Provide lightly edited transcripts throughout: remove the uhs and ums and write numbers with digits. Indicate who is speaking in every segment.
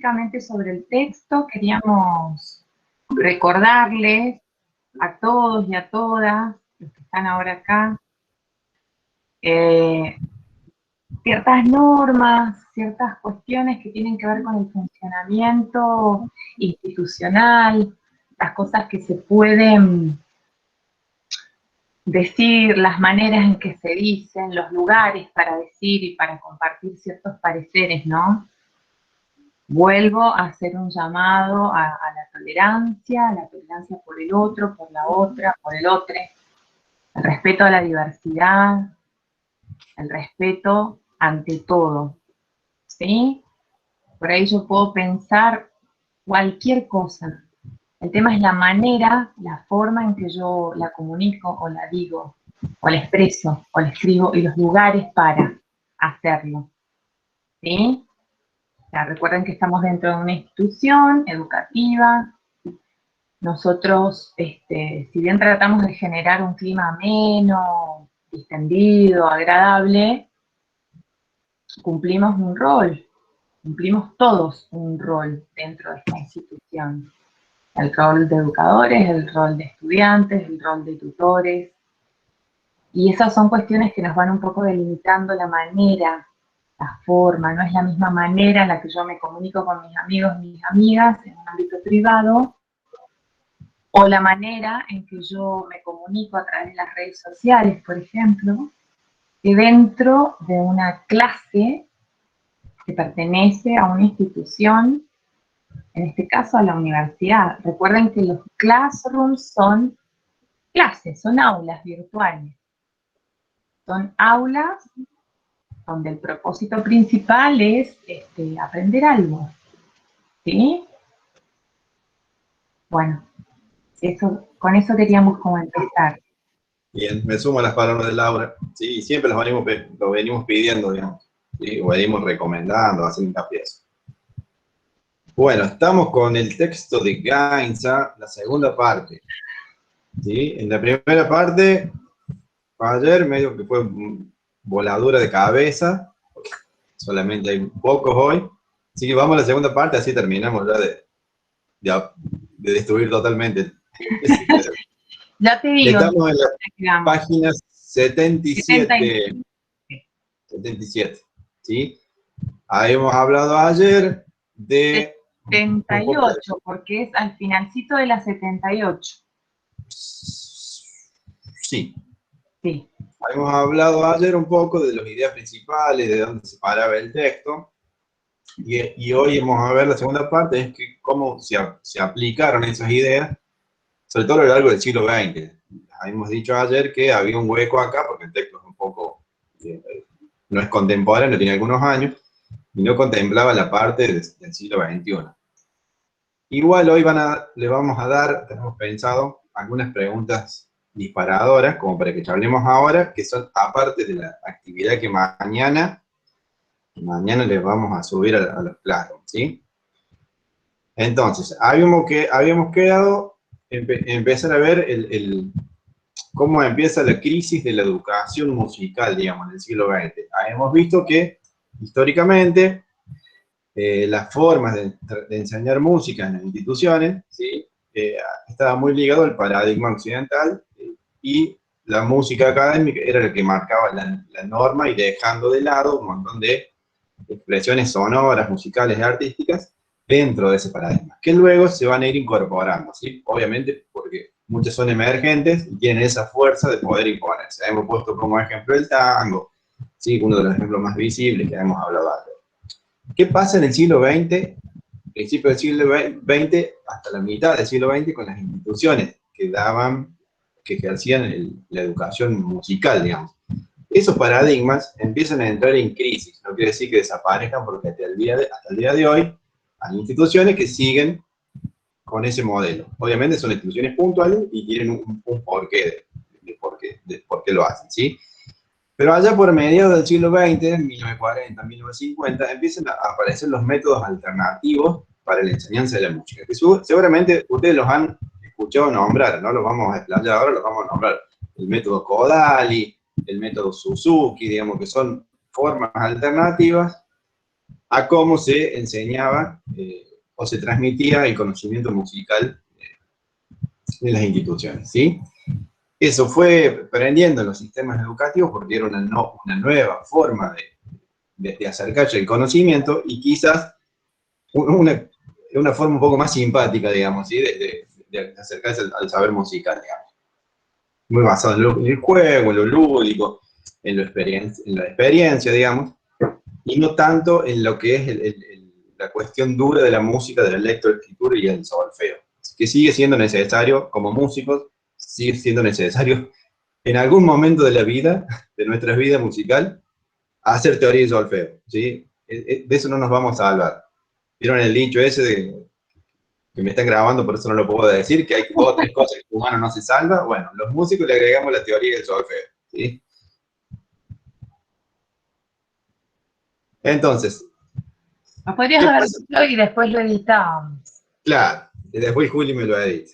Speaker 1: básicamente sobre el texto. Queríamos recordarles a todos y a todas los que están ahora acá ciertas normas, ciertas cuestiones que tienen que ver con el funcionamiento institucional, las cosas que se pueden decir, las maneras en que se dicen, los lugares para decir y para compartir ciertos pareceres, ¿no? Vuelvo a hacer un llamado a la tolerancia por el otro, por la otra, por el otro, el respeto a la diversidad, el respeto ante todo, ¿sí? Por ahí yo puedo pensar cualquier cosa. El tema es la manera, la forma en que yo la comunico o la digo, o la expreso, o la escribo, y los lugares para hacerlo, ¿sí? O sea, recuerden que estamos dentro de una institución educativa. Nosotros, si bien tratamos de generar un clima ameno, distendido, agradable, cumplimos un rol, cumplimos todos un rol dentro de esta institución. El rol de educadores, el rol de estudiantes, el rol de tutores. Y esas son cuestiones que nos van un poco delimitando la manera, la forma. No es la misma manera en la que yo me comunico con mis amigos y mis amigas en un ámbito privado, o la manera en que yo me comunico a través de las redes sociales, por ejemplo, que dentro de una clase que pertenece a una institución, en este caso a la universidad. Recuerden que los classrooms son clases, son aulas virtuales. Son aulas donde el propósito principal es aprender algo, ¿sí? Bueno, con eso queríamos como empezar.
Speaker 2: Bien, me sumo a las palabras de Laura. Sí, siempre lo venimos pidiendo, digamos. ¿Sí? O venimos recomendando, haciendo hincapié. Bueno, estamos con el texto de Gainza, la segunda parte. ¿Sí? En la primera parte, ayer medio que fue voladura de cabeza, solamente hay pocos hoy. Así que vamos a la segunda parte, así terminamos ya de destruir totalmente.
Speaker 1: Ya te digo.
Speaker 2: Estamos en la página 77. 77, ¿sí? Ahí hemos hablado ayer de...
Speaker 1: 78, porque es al finalcito de la 78.
Speaker 2: Sí.
Speaker 1: Sí.
Speaker 2: Hemos hablado ayer un poco de las ideas principales, de dónde se paraba el texto, y hoy vamos a ver la segunda parte, es que cómo se aplicaron esas ideas, sobre todo a lo largo del siglo XX. Habíamos dicho ayer que había un hueco acá, porque el texto es un poco, no es contemporáneo, tiene algunos años, y no contemplaba la parte del siglo XXI. Igual hoy le vamos a dar, tenemos pensado, algunas preguntas disparadoras, como para que charlemos ahora, que son aparte de la actividad que mañana les vamos a subir a los Classroom, ¿sí? Entonces, habíamos quedado empezar a ver cómo empieza la crisis de la educación musical, digamos, en el siglo XX. Hemos visto que, históricamente, las formas de enseñar música en las instituciones, ¿sí? Estaba muy ligado al paradigma occidental, y la música académica era la que marcaba la norma, y dejando de lado un montón de expresiones sonoras, musicales y artísticas dentro de ese paradigma, que luego se van a ir incorporando, ¿sí? Obviamente porque muchas son emergentes y tienen esa fuerza de poder imponerse. Hemos puesto como ejemplo el tango, ¿sí? Uno de los ejemplos más visibles que hemos hablado antes. ¿Qué pasa en el siglo XX, principio del siglo XX, hasta la mitad del siglo XX, con las instituciones que ejercían la educación musical, digamos? Esos paradigmas empiezan a entrar en crisis. No quiere decir que desaparezcan, porque hasta el día de hoy hay instituciones que siguen con ese modelo. Obviamente son instituciones puntuales y tienen un porqué de por qué lo hacen, ¿sí? Pero allá por mediados del siglo XX, 1940, 1950, empiezan a aparecer los métodos alternativos para la enseñanza de la música, que seguramente ustedes los han escuchado nombrar, no los vamos a explayar ahora, los vamos a nombrar. El método Kodali, el método Suzuki, digamos, que son formas alternativas a cómo se enseñaba o se transmitía el conocimiento musical en las instituciones, ¿sí? Eso fue prendiendo en los sistemas educativos porque era una nueva forma de acercarse al conocimiento y quizás una forma un poco más simpática, digamos, ¿sí? De acercarse al saber musical, digamos. Muy basado en el juego, en lo lúdico, en la experiencia, digamos, y no tanto en lo que es la cuestión dura de la música, de la lectoescritura y el solfeo, que sigue siendo necesario como músicos, sigue siendo necesario en algún momento de la vida, de nuestra vida musical, hacer teoría y solfeo, ¿sí? De eso no nos vamos a salvar. ¿Vieron el dicho ese de que me están grabando, por eso no lo puedo decir, que hay 2 o 3 cosas que el humano no se salva? Bueno, los músicos le agregamos la teoría y el solfeo, ¿sí? Entonces,
Speaker 1: Nos podrías
Speaker 2: ¿qué
Speaker 1: haber
Speaker 2: pasa?
Speaker 1: dicho y después lo editábamos.
Speaker 2: Claro, y después Juli me lo edita.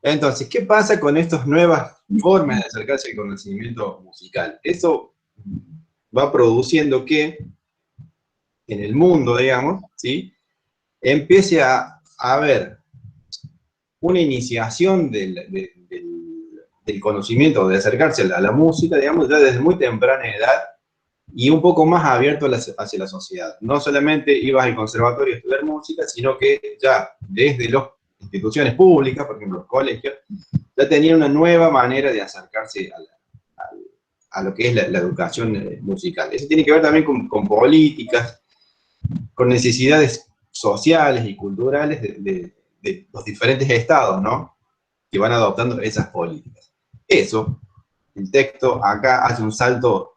Speaker 2: Entonces, ¿qué pasa con estas nuevas formas de acercarse al conocimiento musical? Eso va produciendo que en el mundo, digamos, ¿sí? Empiece a haber una iniciación del conocimiento, de acercarse a la música, digamos, ya desde muy temprana edad y un poco más abierto hacia la sociedad. No solamente ibas al conservatorio a estudiar música, sino que ya desde las instituciones públicas, por ejemplo, los colegios, ya tenían una nueva manera de acercarse a lo que es la educación musical. Eso tiene que ver también con políticas, con necesidades sociales y culturales de los diferentes estados, ¿no? Que van adoptando esas políticas. Eso, el texto acá hace un salto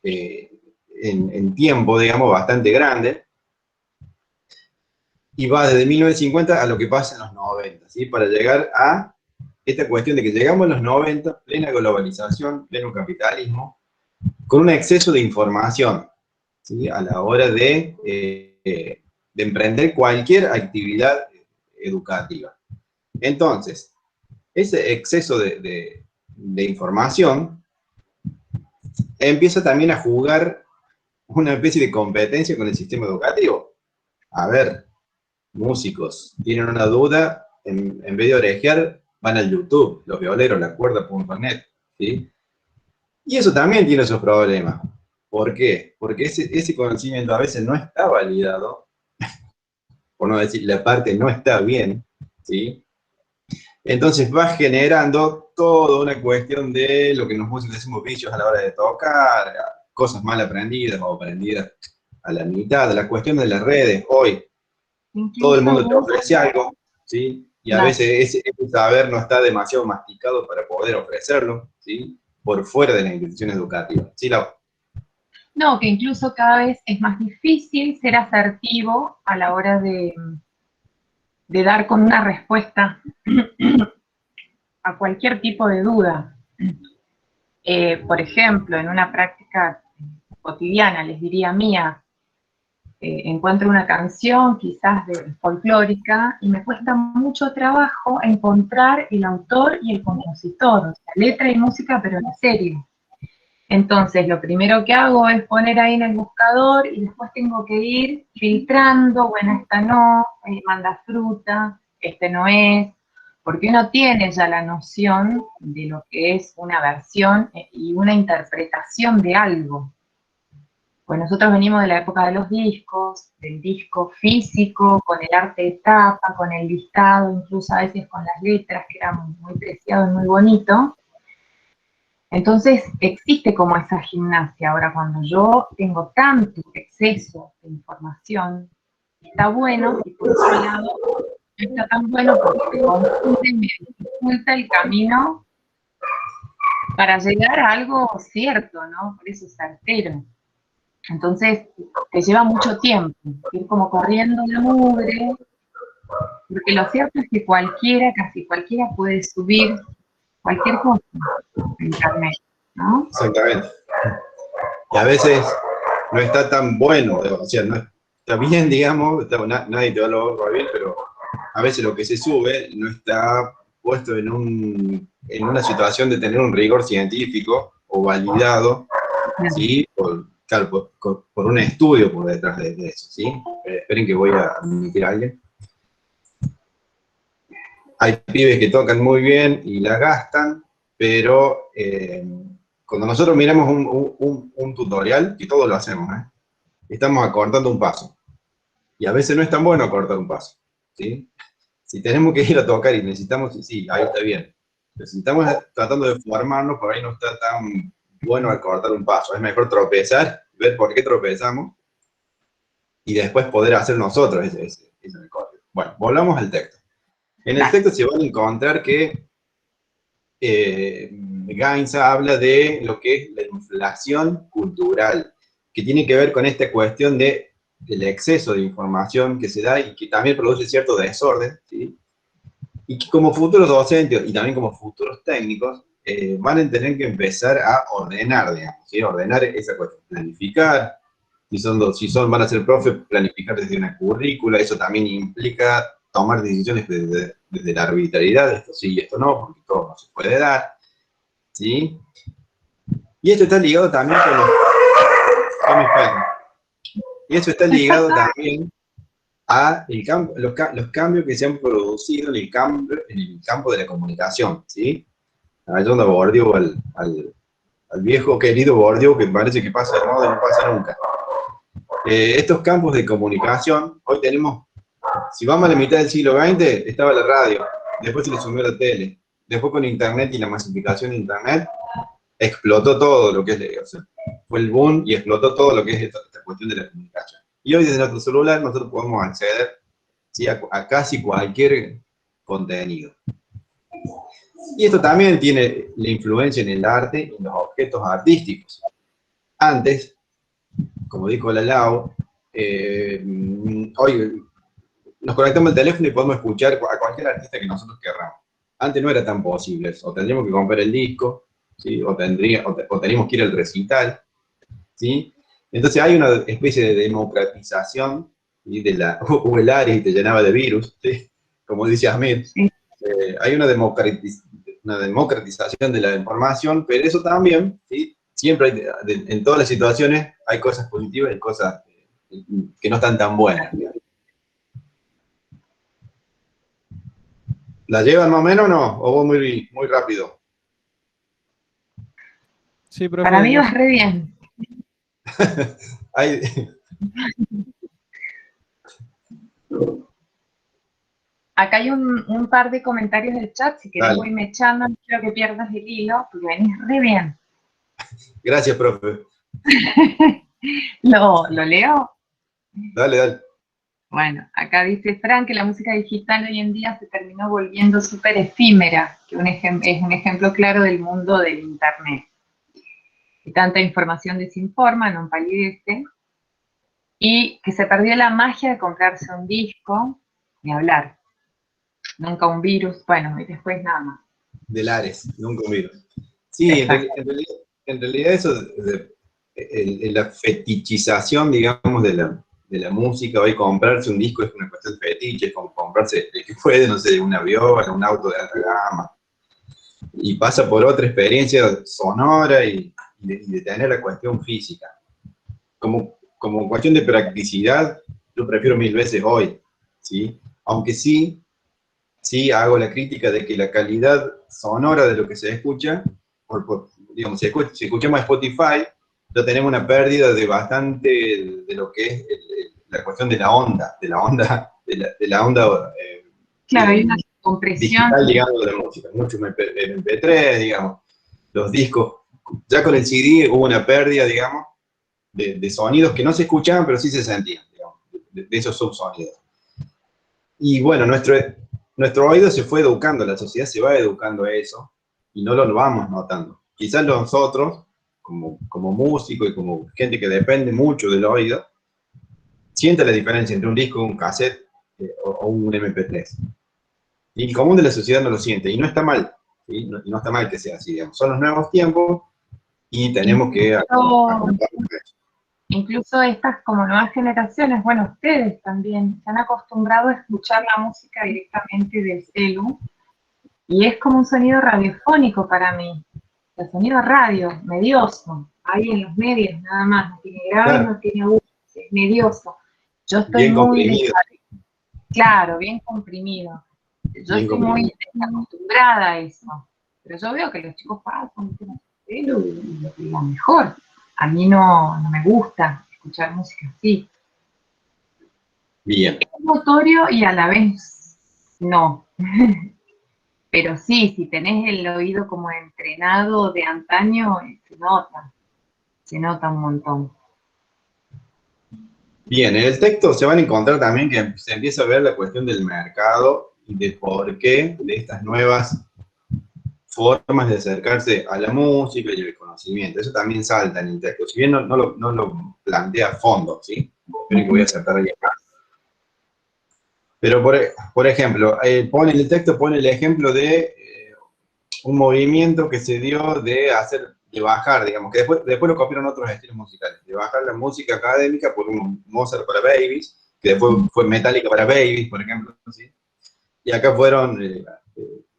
Speaker 2: en tiempo, digamos, bastante grande, y va desde 1950 a lo que pasa en los 90, ¿sí? Para llegar a esta cuestión de que llegamos a los 90, plena globalización, pleno capitalismo, con un exceso de información, ¿sí? A la hora de emprender cualquier actividad educativa. Entonces, ese exceso de información empieza también a jugar una especie de competencia con el sistema educativo. A ver, músicos, tienen una duda, en vez de orejear, van al YouTube, los violeros, lacuerda.net, ¿sí? Y eso también tiene sus problemas. ¿Por qué? Porque ese conocimiento a veces no está validado, por no decir, la parte no está bien, ¿sí? Entonces va generando toda una cuestión de lo que nos músicos decimos vicios a la hora de tocar, cosas mal aprendidas o aprendidas a la mitad, la cuestión de las redes. Hoy todo el
Speaker 1: Incluso
Speaker 2: mundo te
Speaker 1: hubo,
Speaker 2: ofrece algo, ¿sí? Y a
Speaker 1: claro,
Speaker 2: veces ese saber no está demasiado masticado para poder ofrecerlo, ¿sí? Por fuera de las instituciones educativas. ¿Sí, Lau?
Speaker 1: no, que incluso cada vez es más difícil ser asertivo a la hora de dar con una respuesta a cualquier tipo de duda. Por ejemplo, en una práctica cotidiana, les diría mía, encuentro una canción quizás folclórica y me cuesta mucho trabajo encontrar el autor y el compositor, o sea, letra y música, pero en serio. Entonces, lo primero que hago es poner ahí en el buscador y después tengo que ir filtrando, bueno, esta no, manda fruta, este no es, porque uno tiene ya la noción de lo que es una versión y una interpretación de algo. Pues nosotros venimos de la época de los discos, del disco físico, con el arte de tapa, con el listado, incluso a veces con las letras, que era muy preciado y muy bonito. Entonces existe como esa gimnasia. Ahora, cuando yo tengo tanto exceso de información, está bueno, y por otro lado, no está tan bueno porque me confunde y me dificulta el camino para llegar a algo cierto, ¿no? Por eso certero. Entonces, te lleva mucho tiempo, ir como corriendo la mugre, porque lo cierto es que cualquiera, casi cualquiera puede subir cualquier cosa a internet, ¿no?
Speaker 2: Exactamente. Y a veces no está tan bueno, o sea, no está bien, digamos, nadie te va a lograr bien, pero a veces lo que se sube no está puesto en una situación de tener un rigor científico o validado, ¿sí? claro, por un estudio por detrás de eso, ¿sí? Esperen que voy a admitir a alguien. Hay pibes que tocan muy bien y la gastan, pero cuando nosotros miramos un tutorial, y todos lo hacemos, estamos acortando un paso. Y a veces no es tan bueno acortar un paso, ¿sí? Si tenemos que ir a tocar y necesitamos, sí, ahí está bien. Pero si estamos tratando de formarnos, por ahí no está tan bueno acortar un paso. Es mejor tropezar, ver por qué tropezamos, y después poder hacer nosotros ese recorte. Bueno, volvamos al texto. En el texto se van a encontrar que Gaines habla de lo que es la inflación cultural, que tiene que ver con esta cuestión del exceso de información que se da y que también produce cierto desorden, ¿sí? Y que como futuros docentes y también como futuros técnicos van a tener que empezar a ordenar, digamos, ¿sí? Ordenar esa cuestión, planificar. Si van a ser profes, planificar desde una currícula, eso también implica tomar decisiones desde la arbitrariedad, esto sí y esto no, porque todo no se puede dar, ¿sí? Y esto está ligado también con mis perros. Y eso está ligado también a los cambios que se han producido en el campo de la comunicación, ¿sí? Ahí es donde Bourdieu, al viejo querido Bourdieu, que parece que pasa de moda y no pasa nunca. Estos campos de comunicación, hoy tenemos, si vamos a la mitad del siglo XX, estaba la radio, después se le sumió la tele, después con internet y la masificación de internet, explotó todo lo que es, o sea, fue el boom y explotó todo lo que es esta cuestión de la comunicación. Y hoy desde nuestro celular nosotros podemos acceder, ¿sí?, a casi cualquier contenido. Y esto también tiene la influencia en el arte y en los objetos artísticos. Antes, como dijo la Lau, hoy nos conectamos al teléfono y podemos escuchar a cualquier artista que nosotros querramos. Antes no era tan posible eso. O tendríamos que comprar el disco, ¿sí? O teníamos que ir al recital, ¿sí? Entonces hay una especie de democratización, ¿sí?, de la, o el Ares te llenaba de virus, ¿sí?, como dice Ahmed. Sí. Hay una democratización de la información, pero eso también, ¿sí?, siempre hay, en todas las situaciones hay cosas positivas y cosas que no están tan buenas. ¿La llevan más o menos o no? ¿O vos muy, muy rápido?
Speaker 3: Sí, profe.
Speaker 1: Para mí vas re bien.
Speaker 2: Hay...
Speaker 1: Acá hay un par de comentarios del chat, si querés voy mechando, no quiero que pierdas el hilo, porque venís re bien.
Speaker 2: Gracias, profe.
Speaker 1: ¿Lo leo?
Speaker 2: Dale, dale.
Speaker 1: Bueno, acá dice Fran que la música digital hoy en día se terminó volviendo súper efímera, que es un ejemplo claro del mundo del internet. Y tanta información desinforma, no empalidece, y que se perdió la magia de comprarse un disco ni hablar. Nunca un virus, bueno, y después nada más.
Speaker 2: Del Ares, nunca un virus. Sí, en realidad eso, la fetichización, digamos, de la música, hoy comprarse un disco es una cuestión de fetiche, es como comprarse el que puede, no sé, un avión, un auto de alta gama, y pasa por otra experiencia sonora y de tener la cuestión física. Como cuestión de practicidad, yo prefiero mil veces hoy, ¿sí? Aunque sí hago la crítica de que la calidad sonora de lo que se escucha, digamos, si escuchamos Spotify, ya tenemos una pérdida de bastante de lo que es la cuestión de la onda,
Speaker 1: claro, hay una compresión
Speaker 2: digital, digamos, de la música, mucho MP3, digamos, los discos, ya con el CD hubo una pérdida, digamos, de sonidos que no se escuchaban, pero sí se sentían, digamos, de esos subsonidos. Y bueno, nuestro oído se fue educando, la sociedad se va educando a eso, y no lo vamos notando. Quizás nosotros, como músicos y como gente que depende mucho del oído, siente la diferencia entre un disco, un cassette o un MP3. Y el común de la sociedad no lo siente, y no está mal, ¿sí? No está mal que sea así, digamos. Son los nuevos tiempos y tenemos que
Speaker 1: incluso estas como nuevas generaciones, bueno, ustedes también se han acostumbrado a escuchar la música directamente del celu, y es como un sonido radiofónico para mí, el sonido radio, medioso, ahí en los medios nada más, no tiene graves,
Speaker 2: Claro,
Speaker 1: no tiene agudos, es medioso. Yo estoy
Speaker 2: bien
Speaker 1: muy,
Speaker 2: comprimido,
Speaker 1: claro, bien comprimido. Yo
Speaker 2: bien
Speaker 1: estoy muy
Speaker 2: comprimido.
Speaker 1: desacostumbrada a eso, pero yo veo que los chicos pasan pelo y la mejor. A mí no me gusta escuchar música así.
Speaker 2: Bien.
Speaker 1: Es notorio y a la vez no. Pero sí, si tenés el oído como entrenado de antaño, se nota un montón.
Speaker 2: Bien, en el texto se van a encontrar también que se empieza a ver la cuestión del mercado y de por qué de estas nuevas formas de acercarse a la música y el conocimiento. Eso también salta en el texto, si bien no lo plantea a fondo, ¿sí? Esperen que voy a acertar ahí acá. Pero, por ejemplo, pone en el texto pone el ejemplo de un movimiento que se dio de bajar, digamos, que después lo copiaron otros estilos musicales, de bajar la música académica por un Mozart para Babies, que después fue Metallica para Babies, por ejemplo, ¿sí? Y acá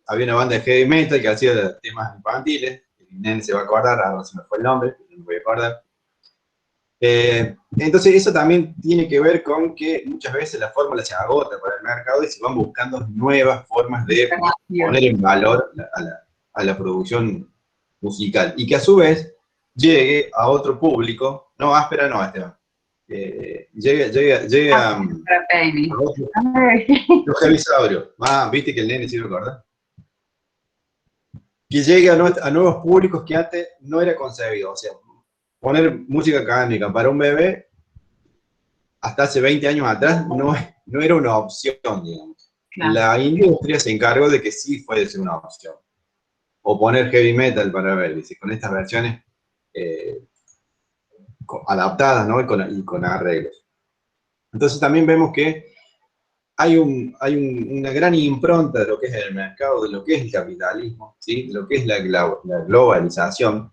Speaker 2: había una banda de heavy metal que hacía temas infantiles, el nene se va a acordar, ahora se me fue el nombre, no me voy a acordar. Entonces eso también tiene que ver con que muchas veces la fórmula se agota para el mercado y se van buscando nuevas formas de poner en valor a la producción musical y que a su vez llegue a otro público, no áspera, no, Esteban, llegue a
Speaker 1: Baby.
Speaker 2: otro, los Javisaurios, viste que el nene sirve, ¿verdad? Que llegue a nuevos públicos que antes no era concebido, o sea, poner música académica para un bebé hasta hace 20 años atrás no era una opción, digamos.
Speaker 1: Claro.
Speaker 2: La industria se encargó de que sí fuese una opción. O poner heavy metal para ver, dice, con estas versiones adaptadas, ¿no? Y con arreglos. Entonces también vemos que hay una gran impronta de lo que es el mercado, de lo que es el capitalismo, ¿sí? De lo que es la globalización.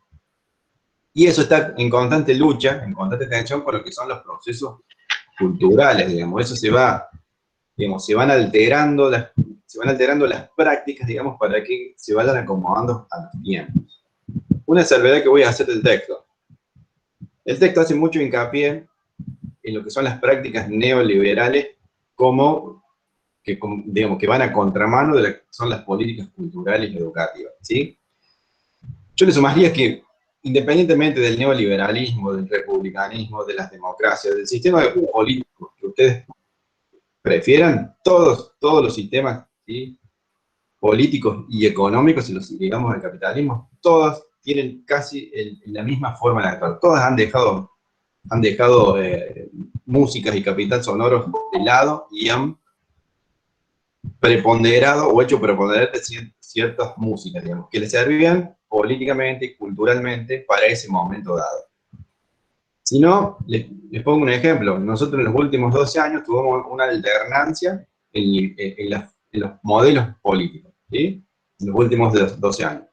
Speaker 2: Y eso está en constante lucha, en constante tensión con lo que son los procesos culturales, digamos. Eso digamos, se van alterando las prácticas, digamos, para que se vayan acomodando a los tiempos. Una salvedad que voy a hacer del texto. El texto hace mucho hincapié en lo que son las prácticas neoliberales digamos, que van a contramano de lo que son las políticas culturales y educativas, ¿sí? Yo le sumaría que, independientemente del neoliberalismo, del republicanismo, de las democracias, del sistema político que ustedes prefieran, todos los sistemas, ¿sí? Políticos y económicos, si los ligamos al capitalismo, todas tienen casi la misma forma de actuar. Todas han dejado músicas y capital sonoros de lado y han preponderado o hecho preponderante ciertas músicas, digamos, que les servían políticamente y culturalmente para ese momento dado. Si no, les pongo un ejemplo. Nosotros en los últimos 12 años tuvimos una alternancia en los modelos políticos, ¿sí? En los últimos 12 años.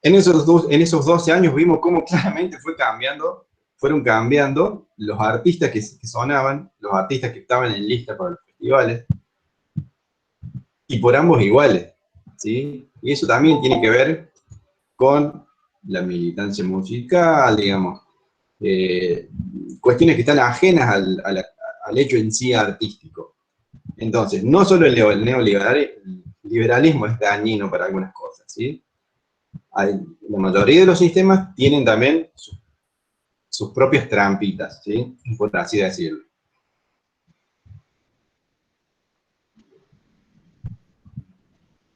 Speaker 2: En esos 12 años vimos cómo claramente fueron cambiando los artistas que sonaban, los artistas que estaban en lista para los festivales, y por ambos iguales, ¿sí? Y eso también tiene que ver con la militancia musical, digamos, cuestiones que están ajenas al hecho en sí artístico. Entonces, no solo el neoliberalismo es dañino para algunas cosas, ¿sí? La mayoría de los sistemas tienen también sus propias trampitas, ¿sí? Por así decirlo.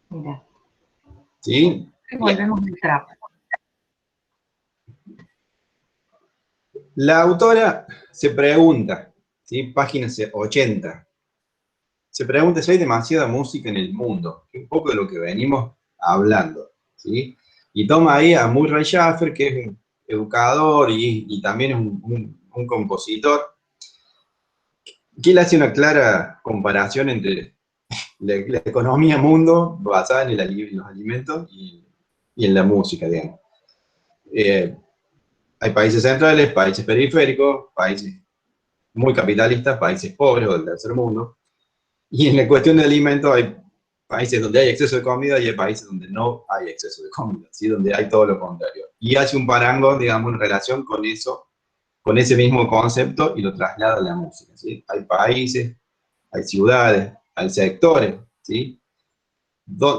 Speaker 1: Mira.
Speaker 2: ¿Sí?
Speaker 1: Volvemos al trap.
Speaker 2: La autora se pregunta, ¿sí? Página 80, se pregunta si hay demasiada música en el mundo, que es un poco de lo que venimos hablando, ¿sí? Y toma ahí a Murray Schafer, que es un educador y también es un compositor, que él hace una clara comparación entre la economía mundo basada en los alimentos y en la música, digamos. Hay países centrales, países periféricos, países muy capitalistas, países pobres o del tercer mundo. Y en la cuestión de alimentos hay países donde hay exceso de comida y hay países donde no hay exceso de comida, ¿sí? Donde hay todo lo contrario. Y hace un parangón, digamos, en relación con eso, con ese mismo concepto y lo traslada a la música, ¿sí? Hay países, hay ciudades, hay sectores, ¿sí?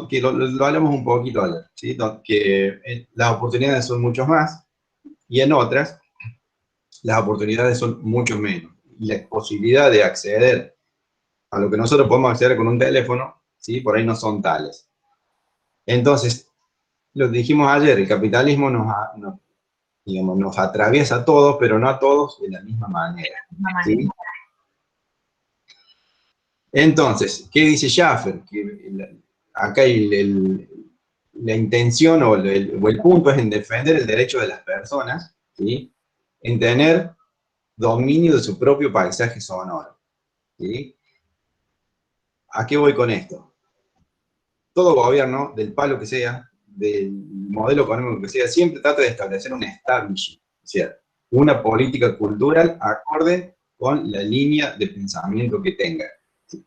Speaker 2: Que lo hablamos un poquito ayer, ¿sí? Que las oportunidades son muchos más y en otras las oportunidades son mucho menos. Y la posibilidad de acceder a lo que nosotros podemos acceder con un teléfono, ¿sí? Por ahí no son tales. Entonces, lo dijimos ayer, el capitalismo digamos, nos atraviesa a todos, pero no a todos de la misma manera, ¿sí? Entonces, ¿qué dice Schaffer? Que acá la intención o el punto es en defender el derecho de las personas, ¿sí? En tener dominio de su propio paisaje sonoro, ¿sí? ¿A qué voy con esto? Todo gobierno, del palo que sea, del modelo económico que sea, siempre trata de establecer un establishment, o sea, una política cultural acorde con la línea de pensamiento que tenga,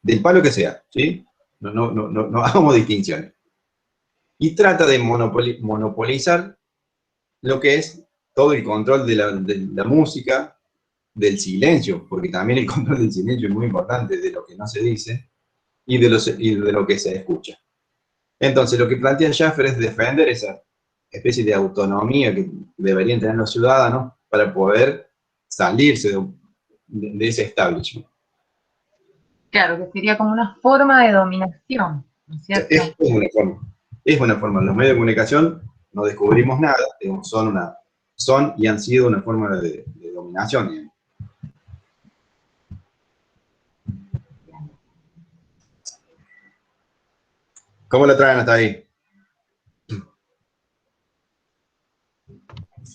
Speaker 2: del palo que sea, ¿sí? No hagamos distinciones. Y trata de monopolizar lo que es todo el control de la música, del silencio, porque también el control del silencio es muy importante, de lo que no se dice y de lo que se escucha. Entonces, lo que plantea Schaffer es defender esa especie de autonomía que deberían tener los ciudadanos para poder salirse de ese establishment.
Speaker 1: Claro, que sería como una forma de dominación, ¿no es cierto?
Speaker 2: Es una forma. Los medios de comunicación no descubrimos nada, son y han sido una forma de dominación. Digamos. ¿Cómo lo traen hasta ahí?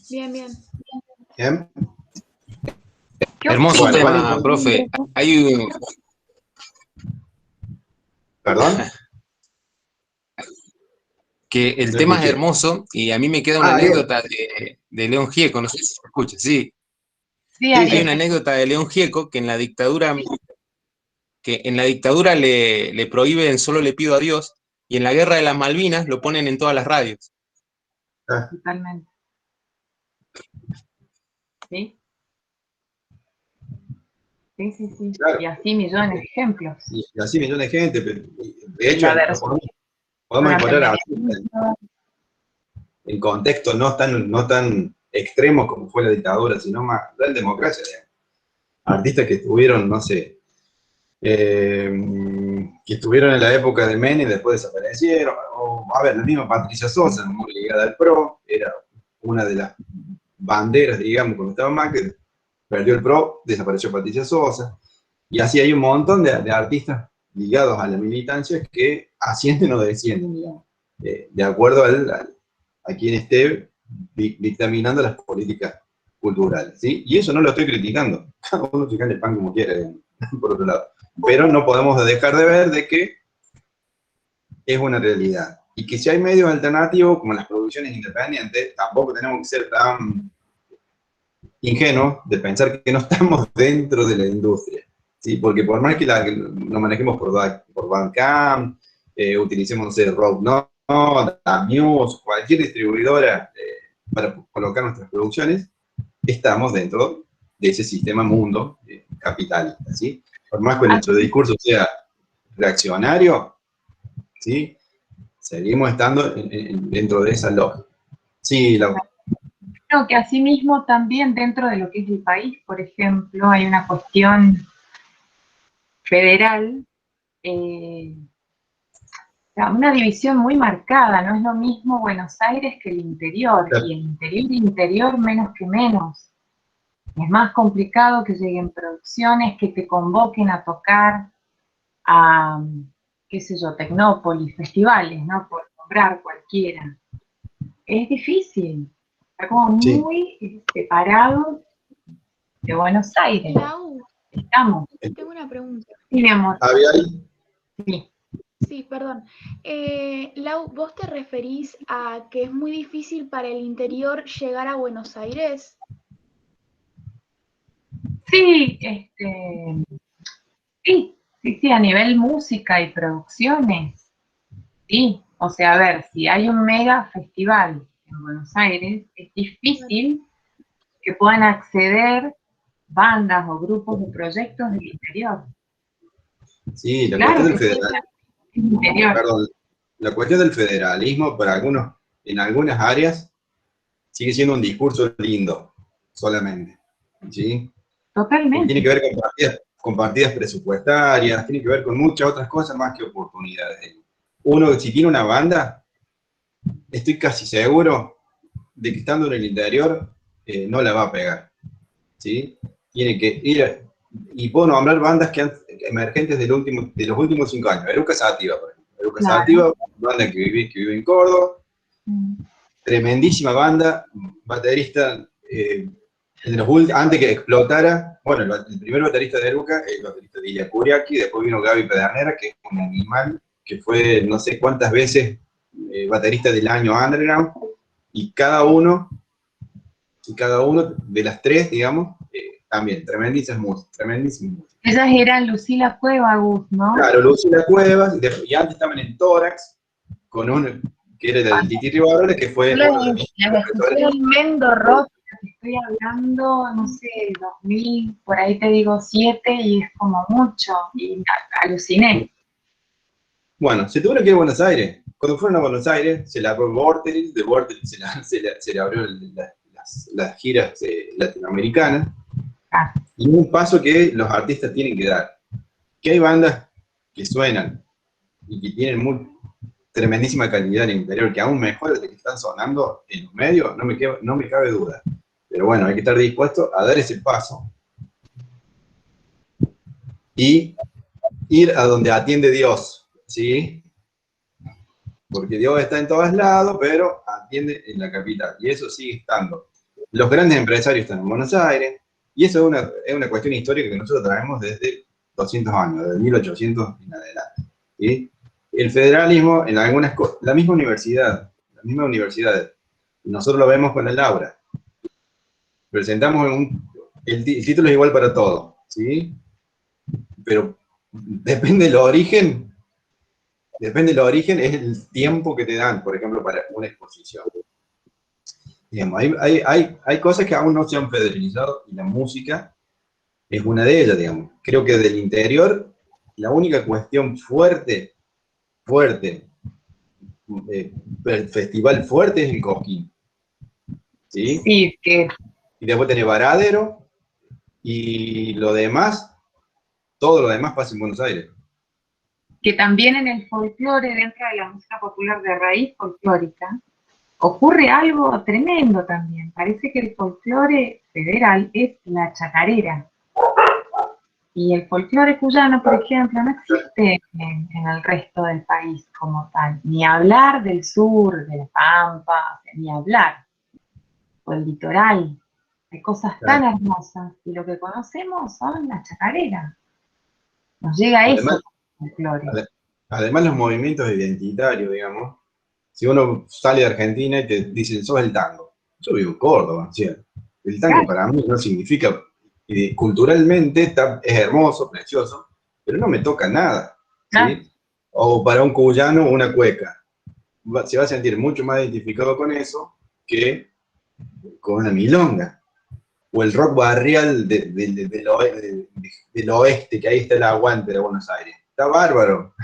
Speaker 3: Bien, bien.
Speaker 2: ¿Bien?
Speaker 4: Hermoso
Speaker 2: bueno,
Speaker 4: tema, profe. Hay un...
Speaker 2: ¿Perdón?
Speaker 4: Que el
Speaker 2: No
Speaker 4: tema es
Speaker 2: escuché.
Speaker 4: hermoso y a mí me queda una anécdota de León Gieco, no sé si se escucha, sí.
Speaker 1: Sí,
Speaker 4: Hay una anécdota de León Gieco que en la dictadura le prohíben Solo le pido a Dios y en la guerra de las Malvinas lo ponen en todas las radios.
Speaker 1: Totalmente. ¿Sí? Sí. Claro. Y así millones de ejemplos.
Speaker 2: Y así millones de gente. De hecho, podemos encontrar en contextos no tan extremos como fue la dictadura, sino más la democracia. Artistas que estuvieron, no sé, que estuvieron en la época de Menem y después desaparecieron. O, a ver, la misma Patricia Sosa, muy ligada al PRO, era una de las banderas, digamos, cuando estaba Macri, perdió el PRO, desapareció Patricia Sosa. Y así hay un montón de artistas ligados a la militancia que ascienden o descienden, digamos, de acuerdo a quien esté dictaminando las políticas culturales, ¿sí? Y eso no lo estoy criticando, cada uno se gana el pan como quiere, por otro lado. Pero no podemos dejar de ver de que es una realidad. Y que si hay medios alternativos, como las producciones independientes, tampoco tenemos que ser tan ingenuos de pensar que no estamos dentro de la industria. ¿Sí? Porque por más que nos manejemos por Bandcamp, utilicemos, no sé, Road Node, Amuse, cualquier distribuidora para colocar nuestras producciones, estamos dentro de ese sistema mundo capitalista, ¿sí? Por más que nuestro discurso sea reaccionario, ¿sí? Seguimos estando dentro de esa lógica. Sí,
Speaker 1: Creo que asimismo también dentro de lo que es el país, por ejemplo, hay una cuestión federal, una división muy marcada, no es lo mismo Buenos Aires que el interior, y el interior menos que menos. Es más complicado que lleguen producciones, que te convoquen a tocar a, qué sé yo, Tecnópolis, festivales, ¿no? Por nombrar cualquiera. Es difícil, está como muy separado de Buenos Aires.
Speaker 3: Lau,
Speaker 1: Estamos.
Speaker 3: tengo una pregunta.
Speaker 1: Sí, mi amor. Sí.
Speaker 3: Sí, perdón. Lau, ¿vos te referís a que es muy difícil para el interior llegar a Buenos Aires?
Speaker 1: Sí, sí, a nivel música y producciones, Sí, o sea, a ver, si hay un mega festival en Buenos Aires, es difícil que puedan acceder bandas o grupos de proyectos del interior.
Speaker 2: Sí, la
Speaker 1: Claro
Speaker 2: cuestión
Speaker 1: que
Speaker 2: del
Speaker 1: sí,
Speaker 2: federalismo,
Speaker 1: es interior,
Speaker 2: perdón, la cuestión del federalismo para algunos, en algunas áreas, sigue siendo un discurso lindo, solamente, ¿sí? Porque tiene
Speaker 1: totalmente.
Speaker 2: que ver con partidas presupuestarias, tiene que ver con muchas otras cosas más que oportunidades. Uno, si tiene una banda, estoy casi seguro de que estando en el interior, no la va a pegar, ¿sí? Tiene que ir, y puedo nombrar bandas emergentes de los últimos 5 años. Eruca Sativa, por ejemplo. Eruca
Speaker 1: Claro.
Speaker 2: Sativa, banda que vive en Córdoba, tremendísima banda, baterista, antes que explotara, bueno, el primer baterista de Eruca, el baterista de Ilya Kuriaki, después vino Gaby Pedernera, que es un animal, que fue no sé cuántas veces baterista del año Underground, y cada uno de las tres, digamos, también, tremendísimas músicas.
Speaker 1: Ellas eran Lucila Cuevas, ¿no?
Speaker 2: Claro, Lucila Cuevas, y antes estaban en Tórax, con un, que era del Titi Rivarola, que fue
Speaker 1: Yo
Speaker 2: uno de los
Speaker 1: las
Speaker 2: profesores.
Speaker 1: escuché en Mendo Rock, te estoy hablando, no sé, 2000, por ahí te digo 7, y es como mucho, y aluciné.
Speaker 2: Bueno, se tuvieron que ir a Buenos Aires. Cuando fueron a Buenos Aires, se le abrió Vorterix, de Vorterix se le abrió las giras latinoamericanas,
Speaker 1: Ah,
Speaker 2: y un paso que los artistas tienen que dar. Que hay bandas que suenan y que tienen tremendísima calidad en el interior, que aún mejor de que están sonando en los medios, no me cabe duda. Pero bueno, hay que estar dispuesto a dar ese paso y ir a donde atiende Dios, ¿sí? Porque Dios está en todos lados, pero atiende en la capital, y eso sigue estando. Los grandes empresarios están en Buenos Aires, y eso es una cuestión histórica que nosotros traemos desde 200 años, desde 1800 en adelante. ¿Sí? El federalismo, en algunas cosas, las mismas universidades, nosotros lo vemos con el Laura. Presentamos el título es igual para todos, ¿sí? Pero depende del origen, es el tiempo que te dan, por ejemplo, para una exposición. Digamos, hay cosas que aún no se han federalizado, y la música es una de ellas, digamos. Creo que del interior, la única cuestión fuerte, el festival fuerte es el Cosquín, ¿sí?
Speaker 1: sí, que
Speaker 2: Y después tenés Varadero, y lo demás, todo lo demás pasa en Buenos Aires.
Speaker 1: también en el folclore, dentro de la música popular de raíz folclórica, ocurre algo tremendo también. Parece que el folclore federal es la chacarera. Y el folclore cuyano, por ejemplo, no existe en el resto del país como tal. Ni hablar del sur, de la Pampa, ni hablar. O el litoral. Hay cosas tan
Speaker 2: Claro.
Speaker 1: hermosas. Y lo que conocemos son las chacareras. Nos llega
Speaker 2: Además,
Speaker 1: eso con el folclore.
Speaker 2: además los movimientos identitarios, digamos, si uno sale de Argentina y te dicen, sos el tango. Yo vivo en Córdoba, ¿sí? El tango
Speaker 1: Claro,
Speaker 2: para mí no significa, culturalmente es hermoso, precioso, pero no me toca nada,
Speaker 1: claro,
Speaker 2: ¿sí? O para un cuyano, una cueca. Se va a sentir mucho más identificado con eso que con una milonga. O el rock barrial del oeste, que ahí está el aguante de Buenos Aires. Está bárbaro.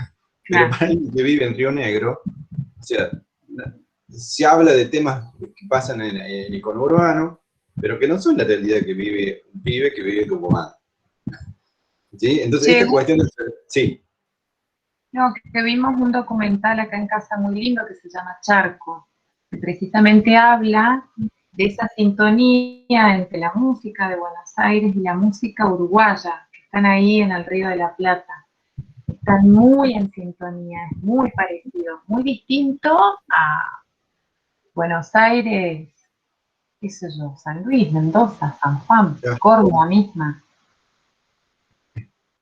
Speaker 2: Pero
Speaker 1: claro.
Speaker 2: para alguien que vive en Río Negro, o sea, se habla de temas que pasan en el conurbano, pero que no son la realidad que vive un pibe que vive en Tucumán. ¿Sí? Entonces,
Speaker 1: Che,
Speaker 2: esta cuestión de... Sí,
Speaker 1: no, que vimos un documental acá en casa muy lindo que se llama Charco, que precisamente habla de esa sintonía entre la música de Buenos Aires y la música uruguaya, que están ahí en el Río de la Plata. Están muy en sintonía, es muy parecido, muy distinto a Buenos Aires, qué sé yo, San Luis, Mendoza, San Juan,
Speaker 2: ya,
Speaker 1: Córdoba misma.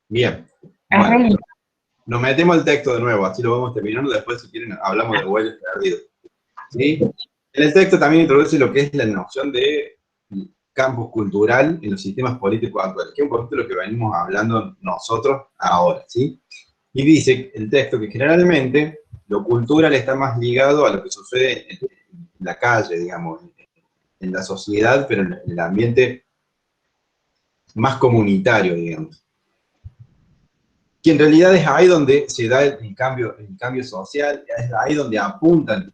Speaker 2: bien.
Speaker 1: Es re
Speaker 2: Bueno,
Speaker 1: lindo.
Speaker 2: nos metemos el texto de nuevo, así lo vamos terminando, después si quieren hablamos de huellas perdidos. ¿Sí? En el texto también introduce lo que es la noción de campus cultural en los sistemas políticos actuales, que es un poquito lo que venimos hablando nosotros ahora, ¿sí? Y dice el texto que generalmente lo cultural está más ligado a lo que sucede en la calle, digamos, en la sociedad, pero en el ambiente más comunitario, digamos. Que en realidad es ahí donde se da el cambio social, es ahí donde apuntan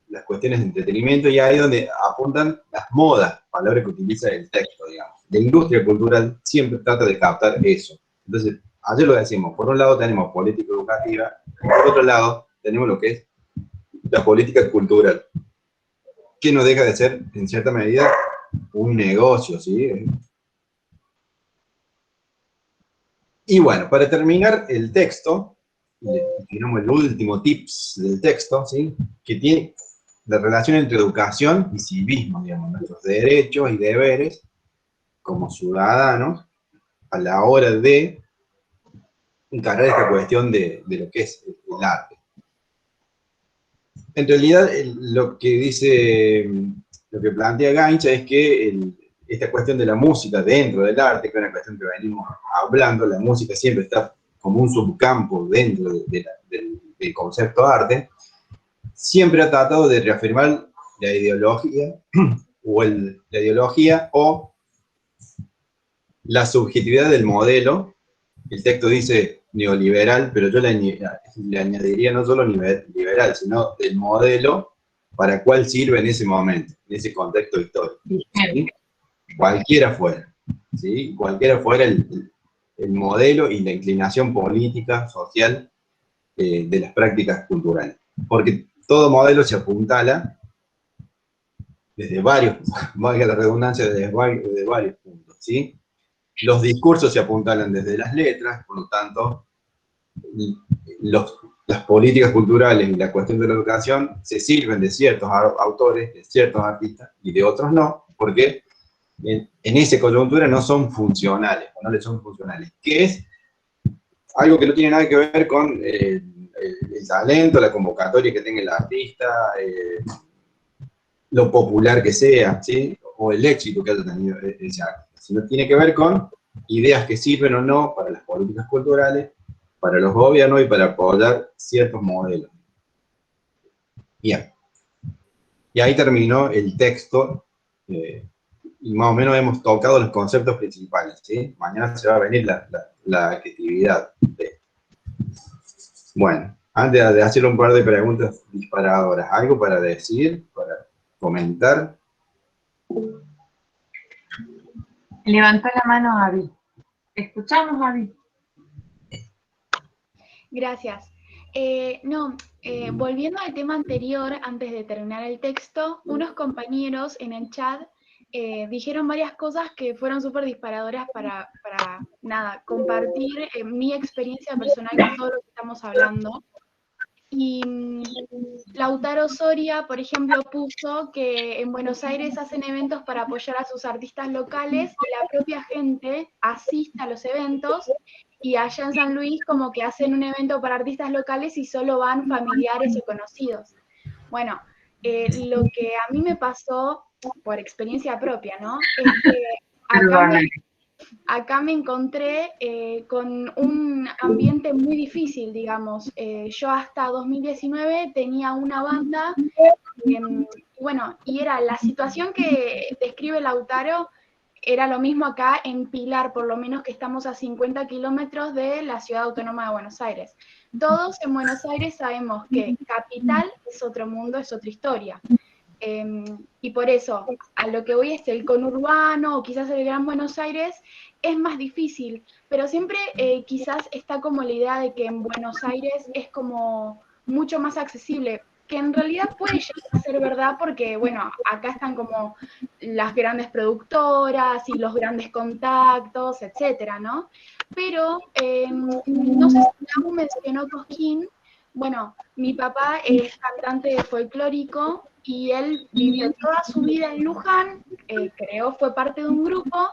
Speaker 2: las cuestiones de entretenimiento y ahí donde apuntan las modas, palabra que utiliza el texto, digamos. La industria cultural siempre trata de captar eso. Entonces, ayer lo decimos, por un lado tenemos política educativa, por otro lado tenemos lo que es la política cultural, que no deja de ser, en cierta medida, un negocio, ¿sí? Y bueno, para terminar el texto, tenemos el último tips del texto, ¿sí? Que tiene la relación entre educación y civismo, digamos, nuestros derechos y deberes como ciudadanos a la hora de encarar esta cuestión de lo que es el arte. En realidad, lo que dice, lo que plantea Gaincha es que esta cuestión de la música dentro del arte, que es una cuestión que venimos hablando, la música siempre está como un subcampo dentro del concepto arte, siempre ha tratado de reafirmar la ideología o la subjetividad del modelo. El texto dice neoliberal, pero yo le añadiría no solo liberal, sino el modelo para cuál sirve en ese momento, en ese contexto histórico. ¿Sí? Cualquiera fuera, ¿sí? Cualquiera fuera el modelo y la inclinación política, social de las prácticas culturales. Porque todo modelo se apuntala desde varios, valga la redundancia, desde varios puntos, ¿sí? Los discursos se apuntalan desde las letras, por lo tanto, las políticas culturales y la cuestión de la educación se sirven de ciertos autores, de ciertos artistas, y de otros no, porque en esa coyuntura no son funcionales, o no le son funcionales, que es algo que no tiene nada que ver con el talento, la convocatoria que tenga el artista, lo popular que sea, ¿sí? O el éxito que haya tenido ese artista, sino tiene que ver con ideas que sirven o no para las políticas culturales, para los gobiernos y para apoyar ciertos modelos. Bien. Y ahí terminó el texto, y más o menos hemos tocado los conceptos principales, ¿sí? Mañana se va a venir la actividad. Bueno, antes de hacer un par de preguntas disparadoras, ¿algo para decir, para comentar?
Speaker 1: Levantó la mano Abby. ¿Te escuchamos, Abby?
Speaker 3: Gracias. Volviendo al tema anterior, antes de terminar el texto, unos compañeros en el chat dijeron varias cosas que fueron súper disparadoras para compartir mi experiencia personal con todo lo que estamos hablando. Y Lautaro Soria, por ejemplo, puso que en Buenos Aires hacen eventos para apoyar a sus artistas locales y la propia gente asiste a los eventos, y allá en San Luis como que hacen un evento para artistas locales y solo van familiares o conocidos. Bueno, lo que a mí me pasó por experiencia propia, ¿no? Es que acá me encontré con un ambiente muy difícil, digamos. Yo hasta 2019 tenía una banda, y era la situación que describe Lautaro, era lo mismo acá en Pilar, por lo menos, que estamos a 50 kilómetros de la Ciudad Autónoma de Buenos Aires. Todos en Buenos Aires sabemos que capital es otro mundo, es otra historia. Y por eso, a lo que voy es el conurbano o quizás el Gran Buenos Aires es más difícil, pero siempre quizás está como la idea de que en Buenos Aires es como mucho más accesible, que en realidad puede llegar a ser verdad porque, bueno, acá están como las grandes productoras y los grandes contactos, etcétera, ¿no? Pero, no sé si Namu mencionó Cosquín. Bueno, mi papá es cantante folclórico y él vivió toda su vida en Luján, fue parte de un grupo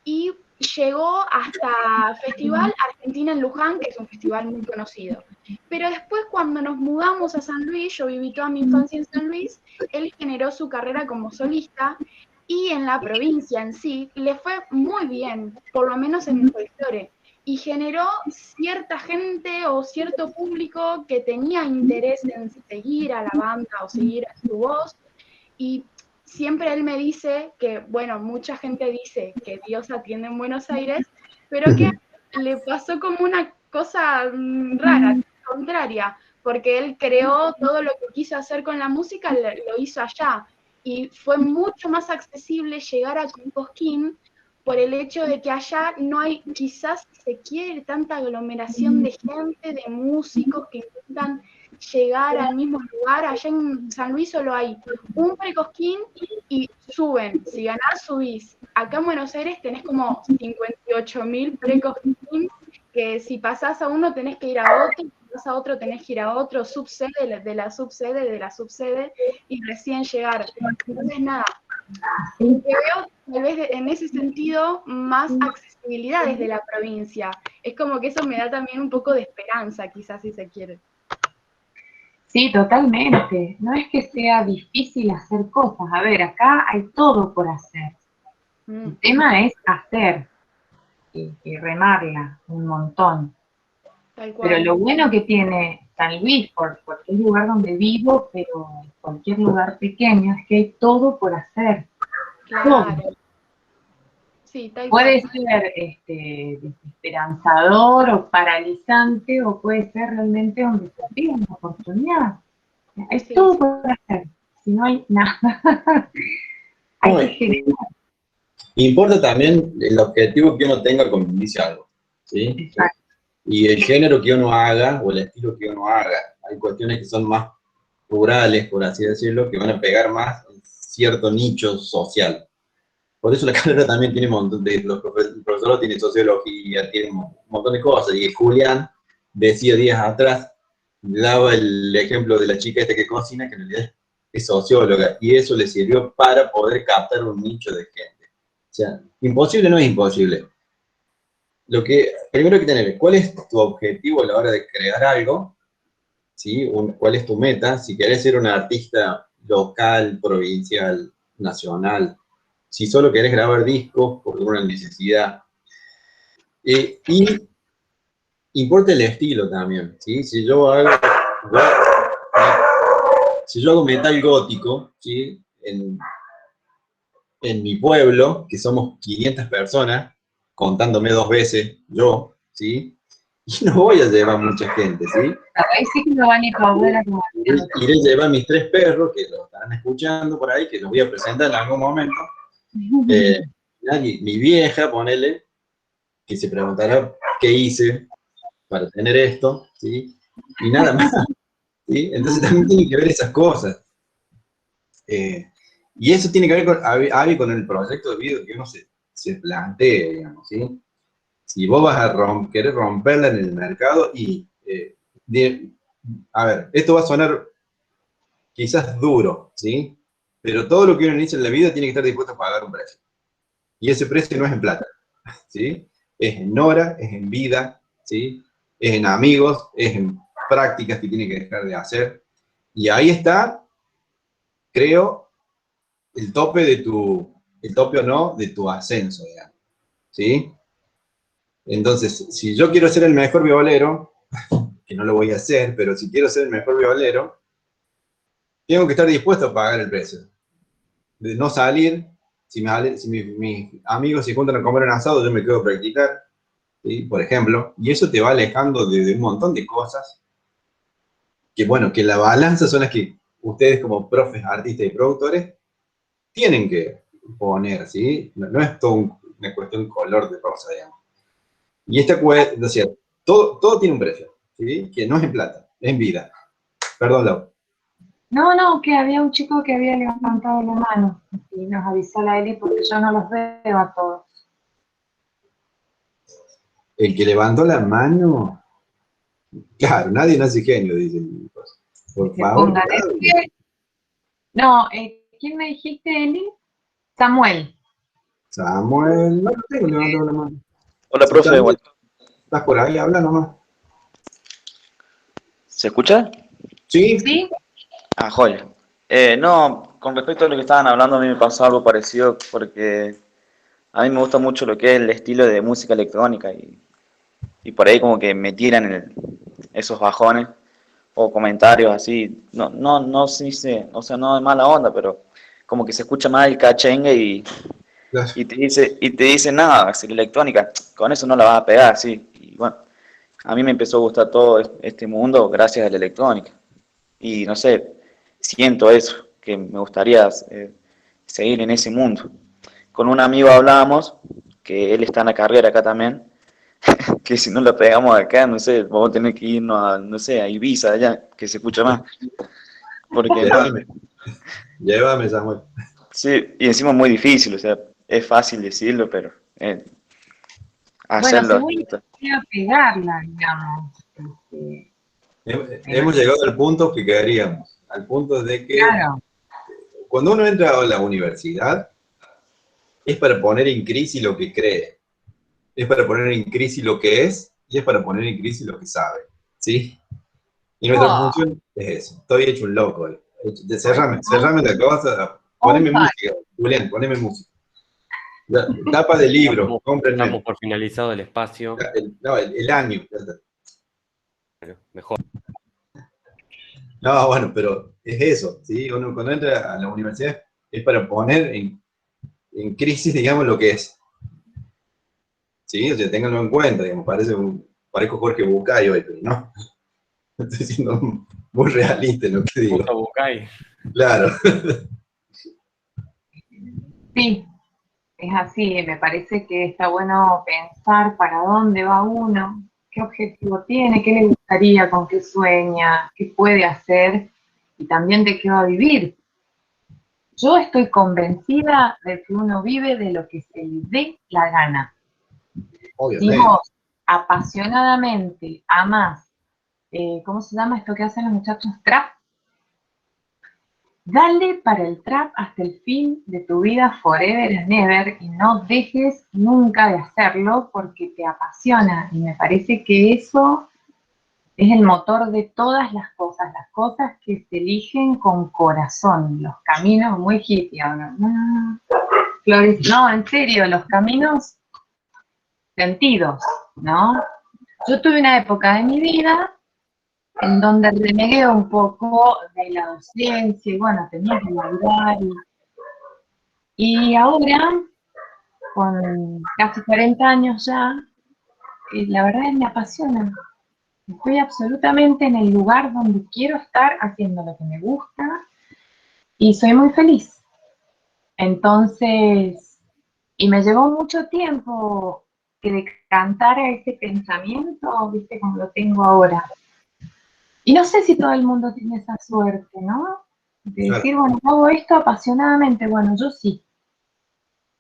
Speaker 3: y llegó hasta Festival Argentina en Luján, que es un festival muy conocido. Pero después, cuando nos mudamos a San Luis, yo viví toda mi infancia en San Luis, él generó su carrera como solista y en la provincia en sí le fue muy bien, por lo menos en el folclore. y generó cierta gente o cierto público que tenía interés en seguir a la banda o seguir a su voz, y siempre él me dice que, bueno, mucha gente dice que Dios atiende en Buenos Aires, pero que le pasó como una cosa rara, contraria, porque él creó todo lo que quiso hacer con la música, lo hizo allá, y fue mucho más accesible llegar a Cosquín por el hecho de que allá no hay, quizás si se quiere, tanta aglomeración de gente, de músicos que intentan llegar al mismo lugar. Allá en San Luis solo hay un Precosquín y suben. Si ganás, subís. Acá en Buenos Aires tenés como 58.000 Precosquín, que si pasás a uno tenés que ir a otro, si pasás a otro tenés que ir a otro, subsede de la subsede, de la subsede, y recién llegar. Entonces, nada, lo que veo tal vez en ese sentido más accesibilidad desde la provincia. Es como que eso me da también un poco de esperanza, quizás, si se quiere.
Speaker 1: Sí, totalmente. No es que sea difícil hacer cosas. A ver, acá hay todo por hacer. El tema es hacer y remarla un montón.
Speaker 3: Tal cual.
Speaker 1: Pero lo bueno que tiene San Luis, por cualquier lugar donde vivo, pero cualquier lugar pequeño, es que hay todo por hacer.
Speaker 3: Claro.
Speaker 1: Todo.
Speaker 3: Sí, tal
Speaker 1: Puede
Speaker 3: cual.
Speaker 1: ser desesperanzador o paralizante, o puede ser realmente un desafío, una oportunidad. Hay
Speaker 3: Sí,
Speaker 1: todo
Speaker 3: sí.
Speaker 1: por hacer. Si no hay nada, hay que generar.
Speaker 2: Importa también el objetivo que uno tenga cuando inicia algo, ¿sí?
Speaker 1: Exacto.
Speaker 2: Y el género que uno haga o el estilo que uno haga. Hay cuestiones que son más rurales, por así decirlo, que van a pegar más en cierto nicho social. Por eso la carrera también tiene un montón de, el profesor tiene sociología, tiene un montón de cosas. Y Julián decía días atrás, daba el ejemplo de la chica esta que cocina, que en realidad es socióloga, y eso le sirvió para poder captar un nicho de gente. O sea, imposible no es imposible. Lo que primero hay que tener, ¿cuál es tu objetivo a la hora de crear algo? ¿Sí? ¿Cuál es tu meta? Si querés ser un artista local, provincial, nacional, si solo querés grabar discos por una necesidad. Y importa el estilo también, ¿sí? Si yo hago metal gótico, ¿sí? En mi pueblo, que somos 500 personas, contándome 2 veces yo, ¿sí? Y no voy a llevar mucha gente, ¿sí?
Speaker 1: Ahí sí que no van a ir a
Speaker 2: Iré a llevar mis 3 perros, que los estarán escuchando por ahí, que los voy a presentar en algún momento. Mi vieja, ponele, que se preguntará qué hice para tener esto, ¿sí? Y nada más, ¿sí? Entonces también tiene que ver esas cosas. Y eso tiene que ver con el proyecto de vida que uno se plantee, digamos, ¿sí? Si vos vas a querer romperla en el mercado y, a ver, esto va a sonar quizás duro, ¿sí? Pero todo lo que uno inicia en la vida tiene que estar dispuesto a pagar un precio. Y ese precio no es en plata, ¿sí? Es en hora, es en vida, ¿sí? Es en amigos, es en prácticas que tiene que dejar de hacer. Y ahí está, creo, el tope o no de tu ascenso, digamos, ¿sí? Entonces, si yo quiero ser el mejor violero, que no lo voy a hacer, pero si quiero ser el mejor violero, tengo que estar dispuesto a pagar el precio. De no salir, si mis amigos se juntan a comer un asado, yo me quedo a practicar, ¿sí? Por ejemplo, y eso te va alejando de un montón de cosas que, bueno, que la balanza son las que ustedes como profes, artistas y productores tienen que poner, ¿sí? No es todo una cuestión color de rosa, digamos. Y esta cuestión, o sea, todo tiene un precio, ¿sí? Que no es en plata, es en vida. Perdón, Lau.
Speaker 1: No, que había un chico que había levantado la mano y nos avisó la Eli porque yo no los veo a todos.
Speaker 2: El que levantó la mano, claro, nadie nace genio, dice. Por favor,
Speaker 1: No, ¿quién me dijiste, Eli? Samuel.
Speaker 2: Samuel, no tengo levantado la mano.
Speaker 5: Hola, profe.
Speaker 2: ¿Estás por ahí? Habla nomás.
Speaker 5: ¿Se escucha?
Speaker 2: ¿Sí?
Speaker 1: ¿Sí?
Speaker 5: Ah, joya. No, con respecto a lo que estaban hablando, a mí me pasó algo parecido porque a mí me gusta mucho lo que es el estilo de música electrónica y por ahí como que me tiran esos bajones o comentarios así, no se dice, o sea, no de mala onda, pero como que se escucha más el cachengue
Speaker 2: Claro.
Speaker 5: y te dice nada, si la electrónica, con eso no la vas a pegar, sí. Y bueno, a mí me empezó a gustar todo este mundo gracias a la electrónica. Y no sé, siento eso, que me gustaría seguir en ese mundo. Con un amigo hablábamos, que él está en la carrera acá también, que si no lo pegamos acá, no sé, vamos a tener que irnos a, no sé, a Ibiza allá, que se escucha más. Porque no,
Speaker 2: Llévame, llévame, Samuel.
Speaker 5: sí, y encima es muy difícil, o sea, es fácil decirlo, pero
Speaker 1: Bueno,
Speaker 5: hacerlo.
Speaker 1: según a pegarla, digamos. Pero
Speaker 2: Hemos llegado al punto que quedaríamos, al punto de que
Speaker 1: claro,
Speaker 2: cuando uno entra a la universidad, es para poner en crisis lo que cree, es para poner en crisis lo que es, y es para poner en crisis lo que sabe, ¿sí? Y nuestra
Speaker 1: oh,
Speaker 2: función es eso. Estoy hecho un loco. Cerrame,
Speaker 1: on,
Speaker 2: cerrame la cosa,
Speaker 1: on
Speaker 2: poneme
Speaker 1: fire.
Speaker 2: música, Julián, poneme música. Tapa de libro,
Speaker 6: Damos
Speaker 2: cómprenme.
Speaker 6: por finalizado el espacio.
Speaker 2: No, el año.
Speaker 6: Bueno, mejor.
Speaker 2: No, bueno, pero es eso, ¿sí? Uno cuando entra a la universidad es para poner en crisis, digamos, lo que es. ¿Sí? O sea, ténganlo en cuenta, digamos, parezco Jorge Bucay hoy, pero no. Estoy siendo muy realista en lo que digo.
Speaker 6: Punto Bucay.
Speaker 2: Claro.
Speaker 1: Sí, es así. Me parece que está bueno pensar para dónde va uno, qué objetivo tiene, qué le gustaría, con qué sueña, qué puede hacer y también de qué va a vivir. Yo estoy convencida de que uno vive de lo que se le dé la gana. Si
Speaker 2: Obviamente.
Speaker 1: vos apasionadamente amás, ¿cómo se llama esto que hacen los muchachos? Trap. Dale para el trap hasta el fin de tu vida, forever and ever, y no dejes nunca de hacerlo porque te apasiona. Y me parece que eso es el motor de todas las cosas que se eligen con corazón, los caminos muy hippie, ¿no? Flores, no, en serio, los caminos sentidos, ¿no? Yo tuve una época de mi vida en donde renegué un poco de la docencia y bueno, tenía que laburar y ahora, con casi 40 años ya, la verdad es que me apasiona. Estoy absolutamente en el lugar donde quiero estar haciendo lo que me gusta y soy muy feliz. Entonces, y me llevó mucho tiempo que decantara ese pensamiento, viste, como lo tengo ahora. Y no sé si todo el mundo tiene esa suerte, ¿no? De
Speaker 2: Claro.
Speaker 1: decir, bueno, hago esto apasionadamente. Bueno, yo sí.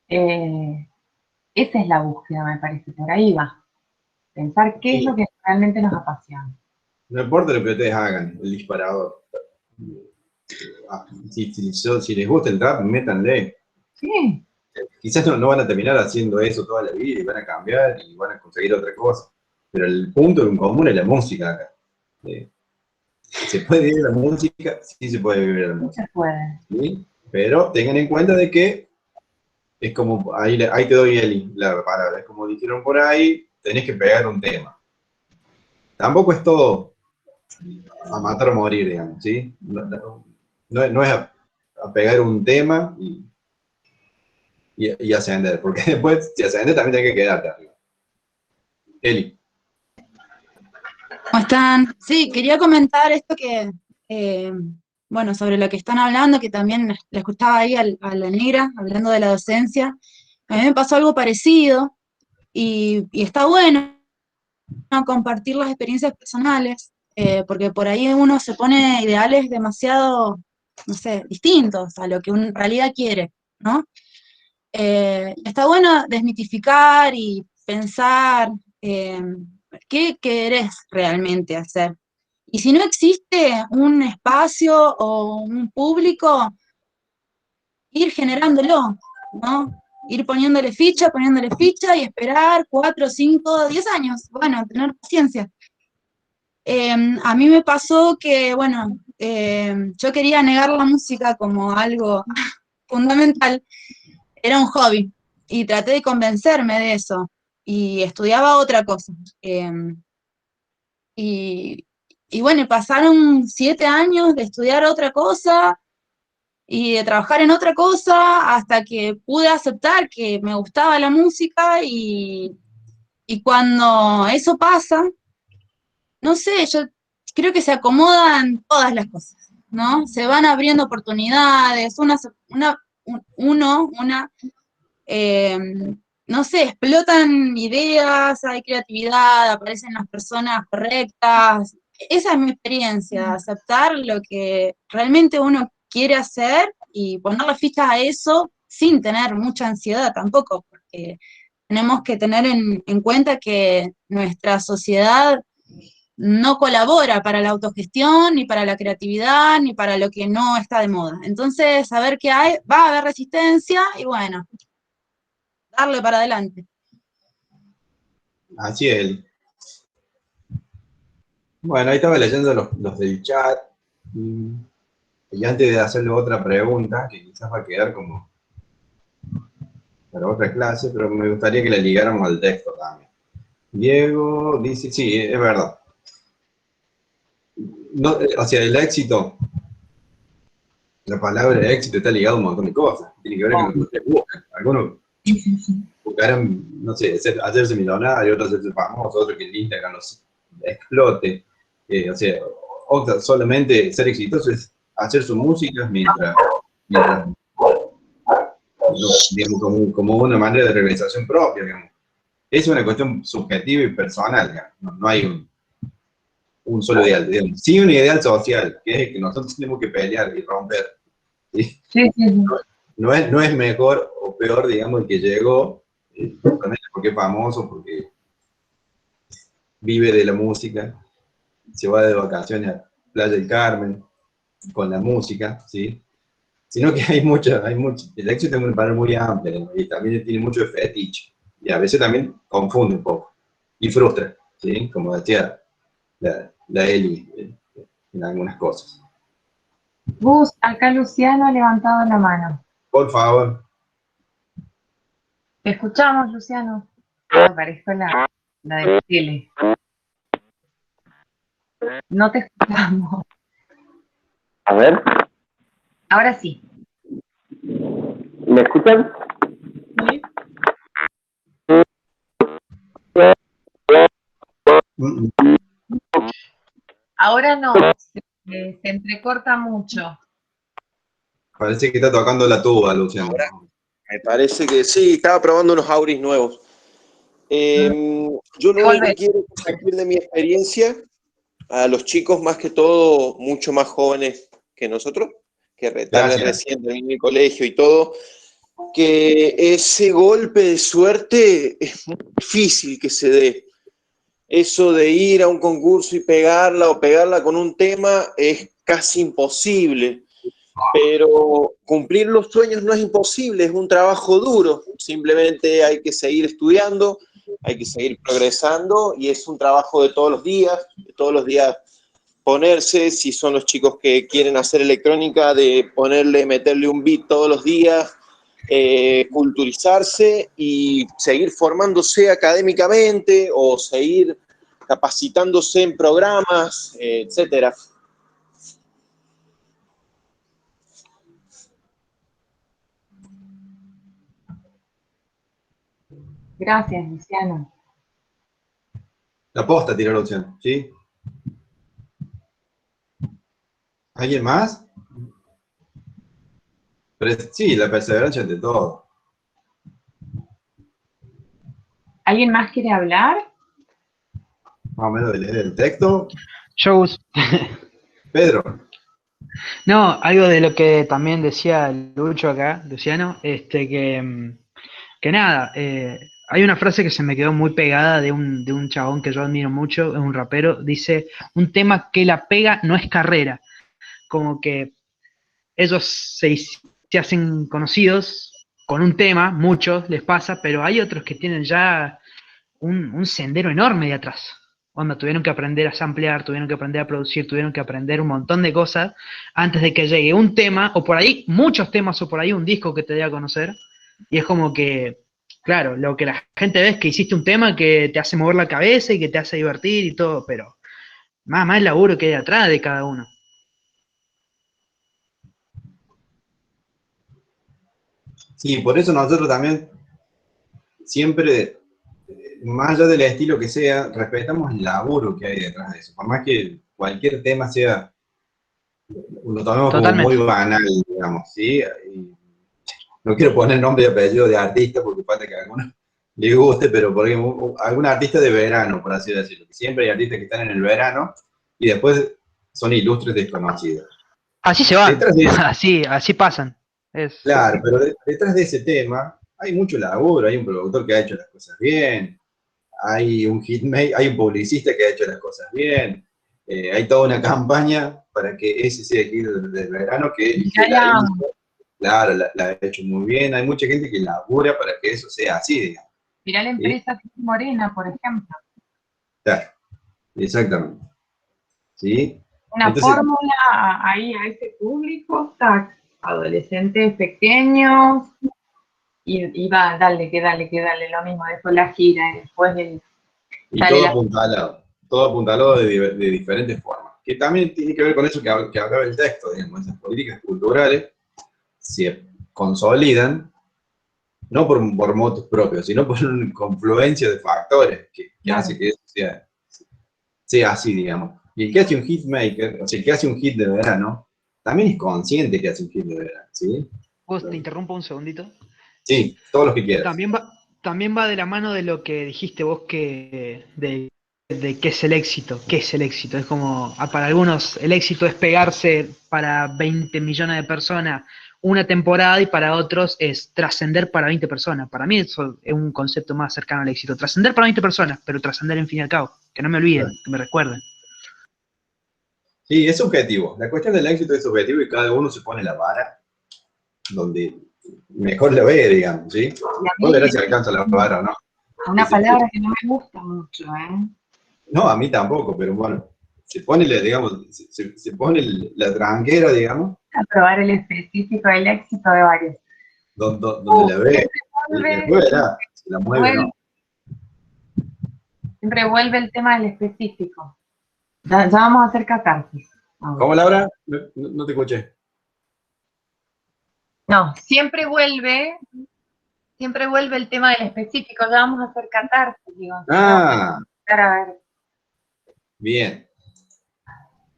Speaker 1: Esa es la búsqueda, me parece, por ahí va. Pensar qué es lo que realmente nos apasiona.
Speaker 2: No importa lo que ustedes hagan, el disparador. Si les gusta el rap, métanle.
Speaker 1: Sí,
Speaker 2: Quizás no van a terminar haciendo eso toda la vida y van a cambiar y van a conseguir otra cosa. Pero el punto en común es la música acá. ¿Se puede vivir la música? Sí se puede vivir la
Speaker 1: no
Speaker 2: música.
Speaker 1: se puede.
Speaker 2: ¿Sí? Pero tengan en cuenta de que es como, ahí te doy la palabra, es como dijeron por ahí, tenés que pegar un tema. Tampoco es todo a matar o morir, digamos, ¿sí? No es a pegar un tema y ascender, porque después, si ascendes, también tenés que quedarte arriba. Eli.
Speaker 7: ¿Cómo están? Sí, quería comentar esto que, bueno, sobre lo que están hablando, que también les escuchaba ahí a la negra, hablando de la docencia. A mí me pasó algo parecido y está bueno, ¿no?, compartir las experiencias personales, porque por ahí uno se pone ideales demasiado, no sé, distintos a lo que uno en realidad quiere, ¿no? Está bueno desmitificar y pensar qué querés realmente hacer. Y si no existe un espacio o un público, ir generándolo, ¿no? Ir poniéndole ficha y esperar 4, 5, 10 años. Bueno, tener paciencia. A mí me pasó que, bueno, yo quería negar la música como algo fundamental. Era un hobby y traté de convencerme de eso. y estudiaba otra cosa. Y bueno, pasaron 7 años de estudiar otra cosa y de trabajar en otra cosa hasta que pude aceptar que me gustaba la música y cuando eso pasa, no sé, yo creo que se acomodan todas las cosas, ¿no? Se van abriendo oportunidades, eh, no sé, explotan ideas, hay creatividad, aparecen las personas correctas. Esa es mi experiencia, aceptar lo que realmente uno quiere hacer y poner la ficha a eso sin tener mucha ansiedad tampoco, porque tenemos que tener en cuenta que nuestra sociedad no colabora para la autogestión, ni para la creatividad, ni para lo que no está de moda. Entonces, saber que va a haber resistencia y bueno, darle para adelante.
Speaker 2: Así es. Bueno, ahí estaba leyendo los del chat. Y antes de hacerle otra pregunta, que quizás va a quedar como para otra clase, pero me gustaría que la ligáramos al texto también. Diego dice, sí, es verdad. No, o sea, el éxito, la palabra éxito está ligada a un montón de cosas. Tiene que ver con lo que ustedes buscan. Algunos buscarán, no sé, hacerse millonario, otros hacerse famoso, otros que el Instagram los explote. O sea, solamente ser exitoso es hacer su música mientras digamos, como una manera de realización propia, digamos. Es una cuestión subjetiva y personal, digamos. No hay un solo ideal, digamos. Sí, un ideal social, que es el que nosotros tenemos que pelear y romper. ¿Sí?
Speaker 1: Sí, sí, sí.
Speaker 2: No es mejor o peor, digamos, el que llegó, porque es famoso, porque vive de la música, se va de vacaciones a Playa del Carmen con la música, ¿sí? Sino que hay mucho, el éxito es una palabra muy amplia, ¿no? Y también tiene mucho de fetiche, y a veces también confunde un poco, y frustra, ¿sí? Como decía la Eli en algunas cosas.
Speaker 1: Gus, acá Luciano ha levantado la mano.
Speaker 2: Por favor.
Speaker 1: Te escuchamos, Luciano. Parezco la de tele. No te escuchamos.
Speaker 8: A ver,
Speaker 1: Ahora sí.
Speaker 8: ¿me escuchan?
Speaker 1: ¿Sí? Ahora no. Se entrecorta mucho.
Speaker 2: Parece que está tocando la tuba, Luciano.
Speaker 9: Ahora, me parece que sí, estaba probando unos auris nuevos. Yo lo único que quiero compartir de mi experiencia a los chicos, más que todo, mucho más jóvenes que nosotros, que están recién en el colegio y todo, que ese golpe de suerte es muy difícil que se dé. Eso de ir a un concurso y pegarla o pegarla con un tema es casi imposible. Pero cumplir los sueños no es imposible, es un trabajo duro. Simplemente hay que seguir estudiando, hay que seguir progresando y es un trabajo de todos los días ponerse, si son los chicos que quieren hacer electrónica, de meterle un beat todos los días, culturizarse y seguir formándose académicamente o seguir capacitándose en programas, etcétera.
Speaker 1: Gracias, Luciano.
Speaker 2: La posta tiró Luciano, ¿sí? ¿Alguien más? Pero sí, la perseverancia ante todo.
Speaker 1: ¿Alguien más quiere hablar?
Speaker 2: Más o menos de leer el texto.
Speaker 10: Yo.
Speaker 2: Pedro.
Speaker 10: No, algo de lo que también decía Lucho acá, Luciano, que nada, hay una frase que se me quedó muy pegada de un chabón que yo admiro mucho, es un rapero, dice, un tema que la pega no es carrera, como que ellos se hacen conocidos con un tema, muchos les pasa, pero hay otros que tienen ya un sendero enorme de atrás. Cuando tuvieron que aprender a samplear, tuvieron que aprender a producir, tuvieron que aprender un montón de cosas antes de que llegue un tema, o por ahí muchos temas, o por ahí un disco que te dé a conocer, y es como que Claro, lo que la gente ve es que hiciste un tema que te hace mover la cabeza y que te hace divertir y todo, pero más el laburo que hay atrás de cada uno.
Speaker 2: Sí, por eso nosotros también siempre, más allá del estilo que sea, respetamos el laburo que hay detrás de eso. Por más que cualquier tema sea, lo tomemos como muy
Speaker 10: Totalmente.
Speaker 2: banal, digamos, ¿sí? Y no quiero poner nombre y apellido de artista porque falta que a alguno le guste, pero por ejemplo, algún artista de verano, por así decirlo. Siempre hay artistas que están en el verano y después son ilustres desconocidos.
Speaker 10: Así se van,
Speaker 2: Detrás de ese,
Speaker 10: así pasan.
Speaker 2: claro, pero detrás de ese tema hay mucho laburo, hay un productor que ha hecho las cosas bien, hay un hitmaker, hay un publicista que ha hecho las cosas bien, hay toda una campaña para que ese sea el hit del verano que el que la hizo, claro, la ha hecho muy bien, hay mucha gente que labura para que eso sea así, digamos.
Speaker 1: Mirá la empresa Morena, por ejemplo.
Speaker 2: Claro, exactamente. ¿Sí?
Speaker 1: Una
Speaker 2: Entonces,
Speaker 1: fórmula ahí a ese público, tac, adolescentes pequeños, y va, dale, que dale, lo mismo, después la gira, y después
Speaker 2: y
Speaker 1: sale
Speaker 2: todo apuntalado de diferentes formas. Que también tiene que ver con eso que hablaba el texto, digamos, esas políticas culturales se consolidan, no por motos propios, sino por una confluencia de factores que hace que eso sea así, digamos. Y el que hace un hitmaker, o sea, el que hace un hit de verano, también es consciente que hace un hit de verano, ¿sí?
Speaker 10: ¿Vos te interrumpo un segundito?
Speaker 2: Sí, todos los que quieras.
Speaker 10: También va de la mano de lo que dijiste vos de qué es el éxito. ¿Qué es el éxito? Es como, para algunos el éxito es pegarse para 20 millones de personas una temporada y para otros es trascender para 20 personas. Para mí eso es un concepto más cercano al éxito. Trascender para 20 personas, pero trascender en fin y al cabo. Que no me olviden, que me recuerden.
Speaker 2: Sí, es subjetivo. La cuestión del éxito es subjetivo y cada uno se pone la vara donde mejor la ve, digamos, ¿sí? Vos verás si alcanza la vara o no.
Speaker 1: Una palabra que no me gusta mucho, ¿eh?
Speaker 2: No, a mí tampoco, pero bueno, se pone, digamos, se pone la tranquera, digamos.
Speaker 1: A probar el específico del éxito de varios.
Speaker 2: Donde la ve, después verá, se la mueve o no.
Speaker 1: Siempre vuelve el tema del específico. Ya vamos a hacer catarsis.
Speaker 2: ¿Cómo, Laura? No te escuché.
Speaker 1: No, siempre vuelve el tema del específico. Ya vamos a hacer catarsis, digo.
Speaker 2: Ah.
Speaker 1: A ver.
Speaker 2: Bien.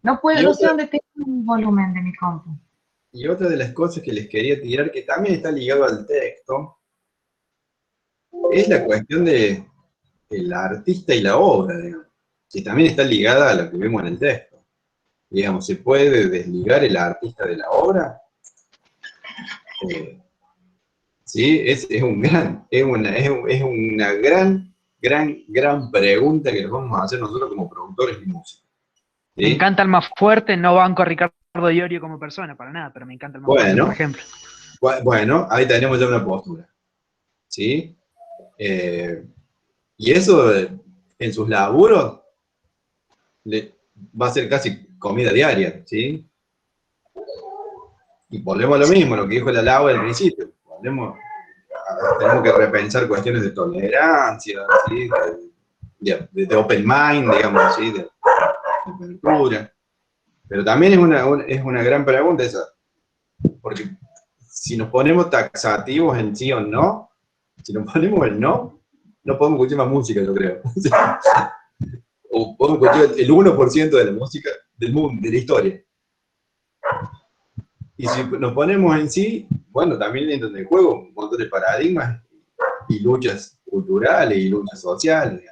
Speaker 1: No sé dónde tengo el volumen de mi compu.
Speaker 2: Y otra de las cosas que les quería tirar, que también está ligado al texto, es la cuestión del artista y la obra, digamos, que también está ligada a lo que vemos en el texto. Digamos, ¿se puede desligar el artista de la obra? Sí, es una gran pregunta que nos vamos a hacer nosotros como productores de música. ¿Sí?
Speaker 10: Me encanta el más fuerte, no banco a Ricardo Iorio como persona, para nada, pero me encanta el más fuerte, por ejemplo.
Speaker 2: Bueno, ahí tenemos ya una postura. ¿Sí? Y eso, en sus laburos, va a ser casi comida diaria, ¿sí? Y volvemos a lo mismo, lo que dijo la Laura al principio. Tenemos que repensar cuestiones de tolerancia, ¿sí? de open mind, digamos, ¿sí? de apertura. Pero también es una gran pregunta esa, porque si nos ponemos taxativos en sí o no, si nos ponemos en no podemos escuchar más música, yo creo. O podemos escuchar el 1% de la música del mundo, de la historia. Y si nos ponemos en sí, bueno, también entran en juego un montón de paradigmas y luchas culturales y luchas sociales.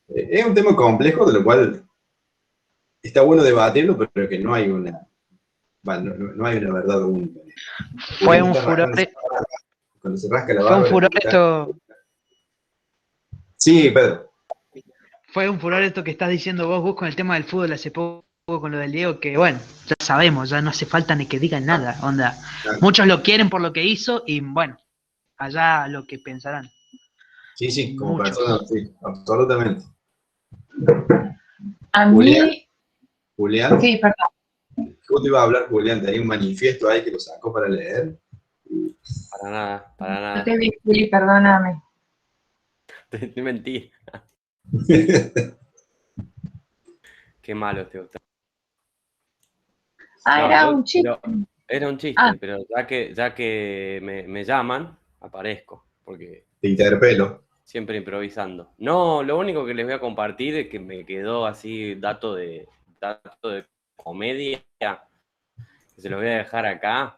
Speaker 2: Es un tema complejo, de lo cual está bueno debatirlo, pero que no hay una verdad única.
Speaker 10: Fue un furor.
Speaker 2: Cuando se rasca la barba.
Speaker 10: Fue un furor esto.
Speaker 2: Sí, Pedro.
Speaker 10: Fue un furor esto que estás diciendo vos con el tema del fútbol hace poco, con lo del Diego, que bueno, ya sabemos, ya no hace falta ni que digan nada, onda. Claro. Muchos lo quieren por lo que hizo y bueno, allá lo que pensarán.
Speaker 2: Sí, como persona, sí, absolutamente.
Speaker 1: A mí...
Speaker 2: Julián.
Speaker 1: Sí, perdón.
Speaker 2: ¿Cómo te iba a hablar, Julián? Tenía un manifiesto ahí que lo sacó para leer.
Speaker 6: Para nada, para
Speaker 1: No
Speaker 6: nada.
Speaker 1: te vi, Juli, perdóname.
Speaker 6: Te mentí. Qué malo este Gustavo.
Speaker 1: Ah,
Speaker 6: No,
Speaker 1: era un chiste.
Speaker 6: era un chiste,
Speaker 1: Ah.
Speaker 6: pero ya que me llaman, aparezco, porque
Speaker 2: Te interpelo.
Speaker 6: siempre improvisando. No, lo único que les voy a compartir es que me quedó así dato de comedia, que se lo voy a dejar acá.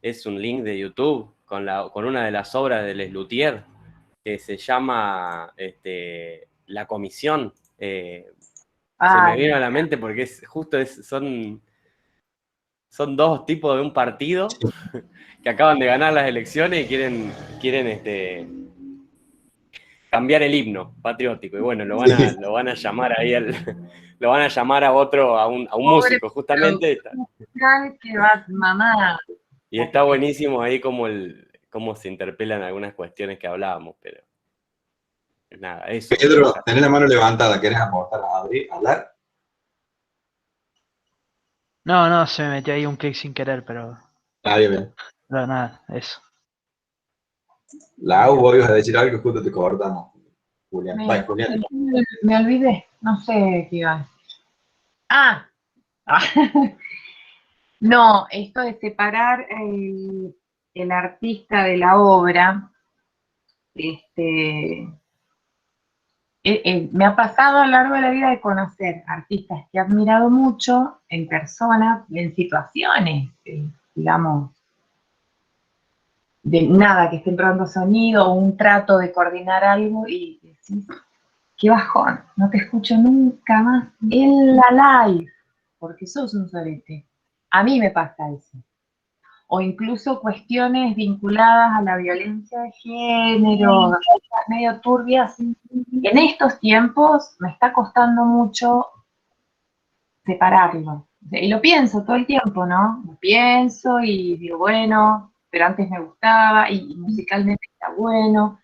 Speaker 6: Es un link de YouTube con una de las obras de Les Luthier, que se llama La Comisión. Se me vino a la mente porque son dos tipos de un partido que acaban de ganar las elecciones y quieren cambiar el himno patriótico. Y bueno, lo van a llamar ahí lo van a llamar a un músico, justamente.
Speaker 1: Que va, mamá.
Speaker 6: Y está buenísimo ahí cómo se interpelan algunas cuestiones que hablábamos, pero nada, eso.
Speaker 2: Pedro, tenés la mano levantada, ¿querés aportar a hablar?
Speaker 10: No, se me metió ahí un clic sin querer, pero.
Speaker 2: Ah, bien.
Speaker 10: No, nada, eso.
Speaker 2: Lau, vos ibas a decir algo que justo te cortamos. Julián. Julián.
Speaker 1: Me olvidé, no sé qué iba a decir. No, esto de separar el artista de la obra, me ha pasado a lo largo de la vida de conocer artistas que he admirado mucho en persona, en situaciones, digamos, de nada, que estén probando sonido o un trato de coordinar algo y decís, qué bajón, no te escucho nunca más en la live, porque sos un sorete. A mí me pasa eso. O incluso cuestiones vinculadas a la violencia de género, medio turbias. En estos tiempos me está costando mucho separarlo. Y lo pienso todo el tiempo, ¿no? Lo pienso y digo, bueno, pero antes me gustaba y musicalmente está bueno,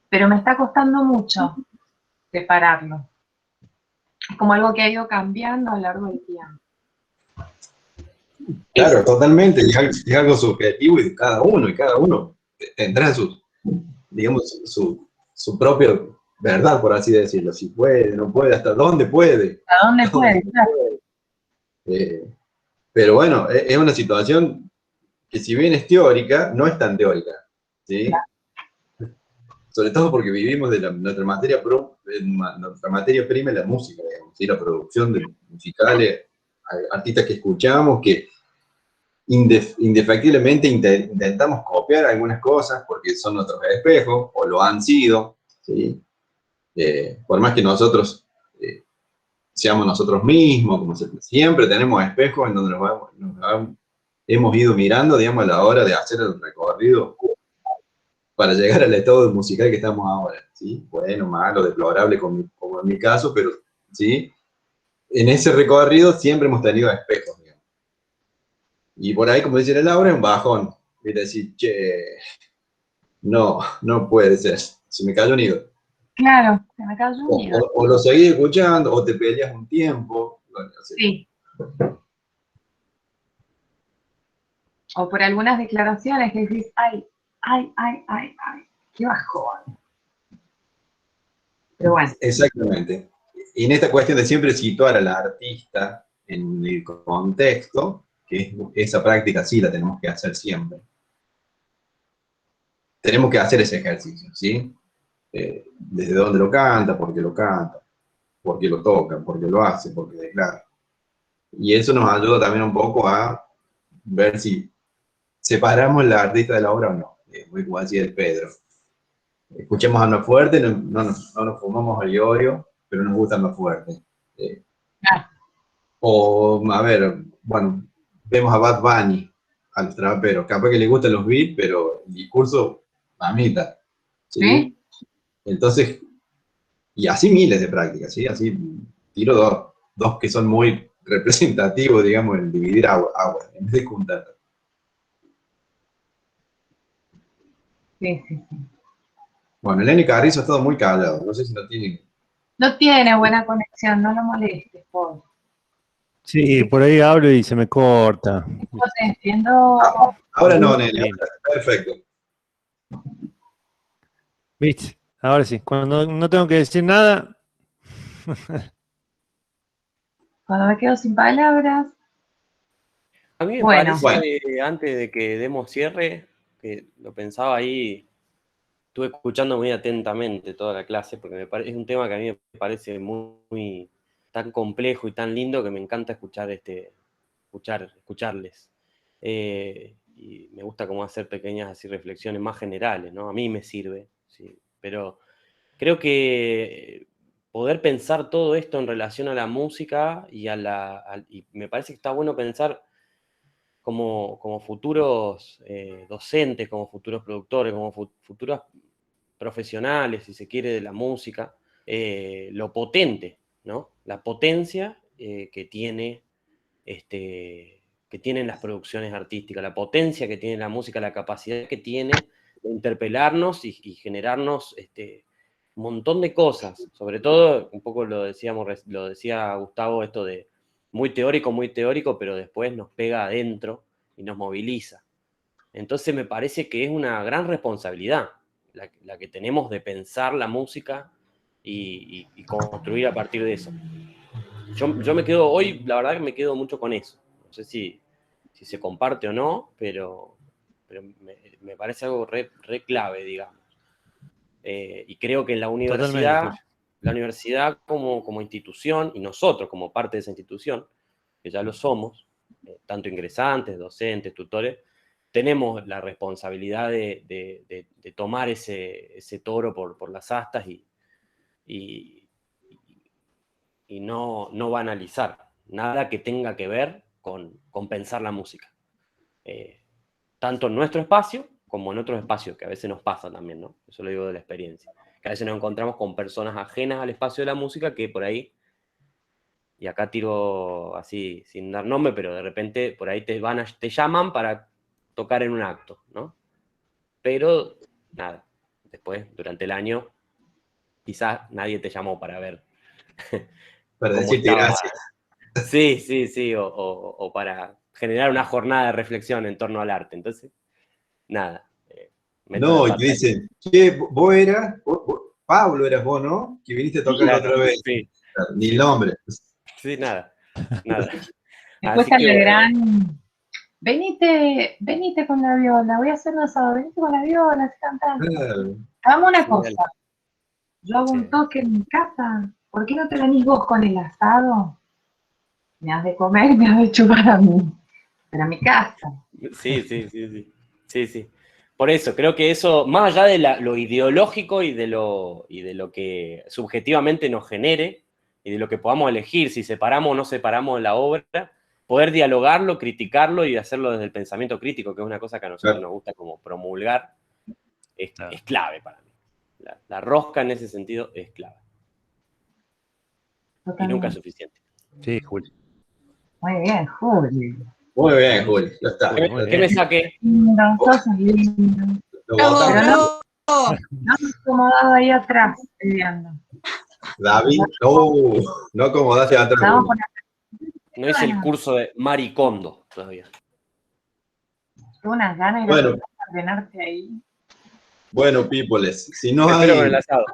Speaker 1: pero me está costando mucho separarlo. Es como algo que ha ido cambiando a lo largo del tiempo.
Speaker 2: Claro, totalmente, es algo subjetivo y cada uno tendrá digamos, su propia verdad, por así decirlo, si puede, no puede, hasta dónde puede.
Speaker 1: ¿A dónde puede? Claro.
Speaker 2: Pero bueno, es una situación que si bien es teórica, no es tan teórica, ¿sí?
Speaker 1: Claro.
Speaker 2: Sobre todo porque vivimos de nuestra materia prima en la música, digamos, ¿sí? La producción de musicales, artistas que escuchamos, que indefectiblemente intentamos copiar algunas cosas porque son nuestros espejos, o lo han sido, ¿sí? Por más que nosotros seamos nosotros mismos, como siempre tenemos espejos en donde hemos ido mirando, digamos, a la hora de hacer el recorrido para llegar al estado musical que estamos ahora, ¿sí? Bueno, malo, deplorable como en mi caso, pero, ¿sí? En ese recorrido siempre hemos tenido espejos, digamos. Y por ahí, como dice Laura, es un bajón. Es decir, che, no puede ser, se me cayó un ídolo.
Speaker 1: Claro, se me cayó un ídolo.
Speaker 2: O lo seguís escuchando, o te peleas un tiempo. Bueno,
Speaker 1: sí. O por algunas declaraciones que decís, ay, qué bajón. Pero bueno.
Speaker 2: Exactamente. Y en esta cuestión de siempre situar al artista en el contexto, que esa práctica sí la tenemos que hacer siempre. Tenemos que hacer ese ejercicio, ¿sí? Desde dónde lo canta, por qué lo toca, por qué lo hace, por qué declara. Y eso nos ayuda también un poco a ver si separamos la artista de la obra o no. Muy como decía el Pedro. Escuchemos a lo fuerte, no nos fumamos el yorio, pero nos gusta lo fuerte. O, a ver, bueno, vemos a Bad Bunny, al trapero, capaz que le gustan los beats, pero el discurso, mamita. ¿Sí? Entonces, y así miles de prácticas, ¿sí? Así tiro dos que son muy representativos, digamos, en dividir agua, en vez de juntar.
Speaker 1: Sí.
Speaker 2: Bueno, Lenny Carrizo ha estado muy callado, no sé si no tiene...
Speaker 1: No tiene buena conexión, no lo molestes, pobre.
Speaker 11: Sí, por ahí hablo y se me corta.
Speaker 1: No te entiendo.
Speaker 2: Ahora no, nene. Perfecto.
Speaker 11: ¿Viste? Ahora sí, cuando no tengo que decir nada.
Speaker 1: Cuando me quedo sin palabras.
Speaker 6: A mí me
Speaker 1: Bueno.
Speaker 6: parece, antes de que demos cierre, que lo pensaba ahí, estuve escuchando muy atentamente toda la clase, porque es un tema que a mí me parece muy tan complejo y tan lindo que me encanta escucharles. Y me gusta como hacer pequeñas así reflexiones más generales, ¿no? A mí me sirve, sí, pero creo que poder pensar todo esto en relación a la música y y me parece que está bueno pensar como futuros docentes, como futuros productores, como futuros profesionales, si se quiere, de la música, lo potente, ¿no? La potencia que tienen las producciones artísticas, la potencia que tiene la música, la capacidad que tiene de interpelarnos y generarnos un montón de cosas. Sobre todo, un poco lo decía Gustavo, esto de muy teórico, pero después nos pega adentro y nos moviliza. Entonces me parece que es una gran responsabilidad la que tenemos de pensar la música y construir a partir de eso. Yo me quedo hoy, la verdad que me quedo mucho con eso. No sé si se comparte o no, pero me parece algo re clave, digamos. Y creo que en la universidad como institución, y nosotros como parte de esa institución, que ya lo somos, tanto ingresantes, docentes, tutores, tenemos la responsabilidad de tomar ese toro por las astas y no banalizar nada que tenga que ver con pensar la música. Tanto en nuestro espacio como en otros espacios, que a veces nos pasa también, ¿no? Eso lo digo de la experiencia. Que a veces nos encontramos con personas ajenas al espacio de la música que por ahí, y acá tiro así sin dar nombre, pero de repente por ahí te llaman para tocar en un acto, ¿no? Pero, nada, después, durante el año, quizás nadie te llamó para ver
Speaker 2: Para
Speaker 6: cómo
Speaker 2: decirte
Speaker 6: estaba.
Speaker 2: gracias.
Speaker 6: Sí, o para generar una jornada de reflexión en torno al arte. Entonces, nada.
Speaker 2: No, y te dicen, che, vos eras, Pablo eras vos, ¿no? Que viniste a tocar
Speaker 6: Claro,
Speaker 2: otra vez.
Speaker 6: sí.
Speaker 2: Ni el nombre.
Speaker 6: Sí, nada.
Speaker 1: Después
Speaker 6: Así
Speaker 1: sale
Speaker 6: que,
Speaker 1: el gran, venite con la viola, voy a hacer un asado, venite con la viola, así cantando. Hagamos una cosa, yo hago un toque en mi casa, ¿por qué no te venís vos con el asado? Me has de comer y me has de chupar a mí, pero a mi casa.
Speaker 6: Sí. Por eso, creo que eso, más allá de lo ideológico y de lo que subjetivamente nos genere, y de lo que podamos elegir, si separamos o no separamos la obra, poder dialogarlo, criticarlo y hacerlo desde el pensamiento crítico, que es una cosa que a nosotros nos gusta como promulgar, es clave para mí. La rosca en ese sentido es clave.
Speaker 1: Totalmente.
Speaker 6: Y nunca es suficiente.
Speaker 11: Sí, Juli.
Speaker 1: Muy bien, Juli.
Speaker 2: Muy bien, Juli. Ya está.
Speaker 6: ¿Qué me saqué?
Speaker 1: No, sos lindo.
Speaker 2: Lo
Speaker 1: No me acomodado ahí atrás, viendo.
Speaker 2: David, no acomodaste atrás.
Speaker 6: No hice el curso de Maricondo todavía.
Speaker 2: Bueno.
Speaker 1: Unas ganas de ordenarte ahí.
Speaker 2: Bueno, peoples, si no
Speaker 6: Espero con
Speaker 2: hay,
Speaker 6: el asado.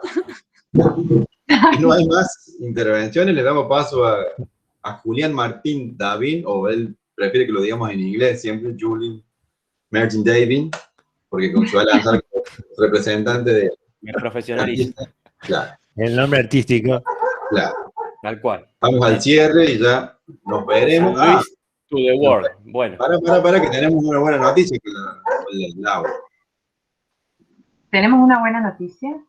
Speaker 2: si no hay más intervenciones, le damos paso a Julián Martín David, o él prefiere que lo digamos en inglés siempre, Julian Martin David, porque con su lanzar como representante de...
Speaker 6: Me profesionalizo.
Speaker 2: Claro.
Speaker 11: El nombre artístico.
Speaker 2: Claro.
Speaker 6: Tal cual.
Speaker 2: Vamos al cierre y ya nos veremos.
Speaker 6: San Luis to the world. Bueno.
Speaker 2: Para que tenemos una buena noticia con el Laura.
Speaker 1: ¿Tenemos una buena noticia?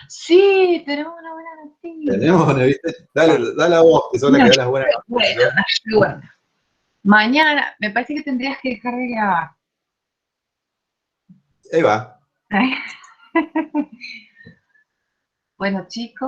Speaker 1: Sí, tenemos una buena noticia.
Speaker 2: Tenemos, ¿viste? Dale a vos, que son las que dan las buenas noticias.
Speaker 1: Bueno. Mañana, me parece que tendrías que dejar de grabar.
Speaker 2: Ahí va.
Speaker 1: Bueno, chicos.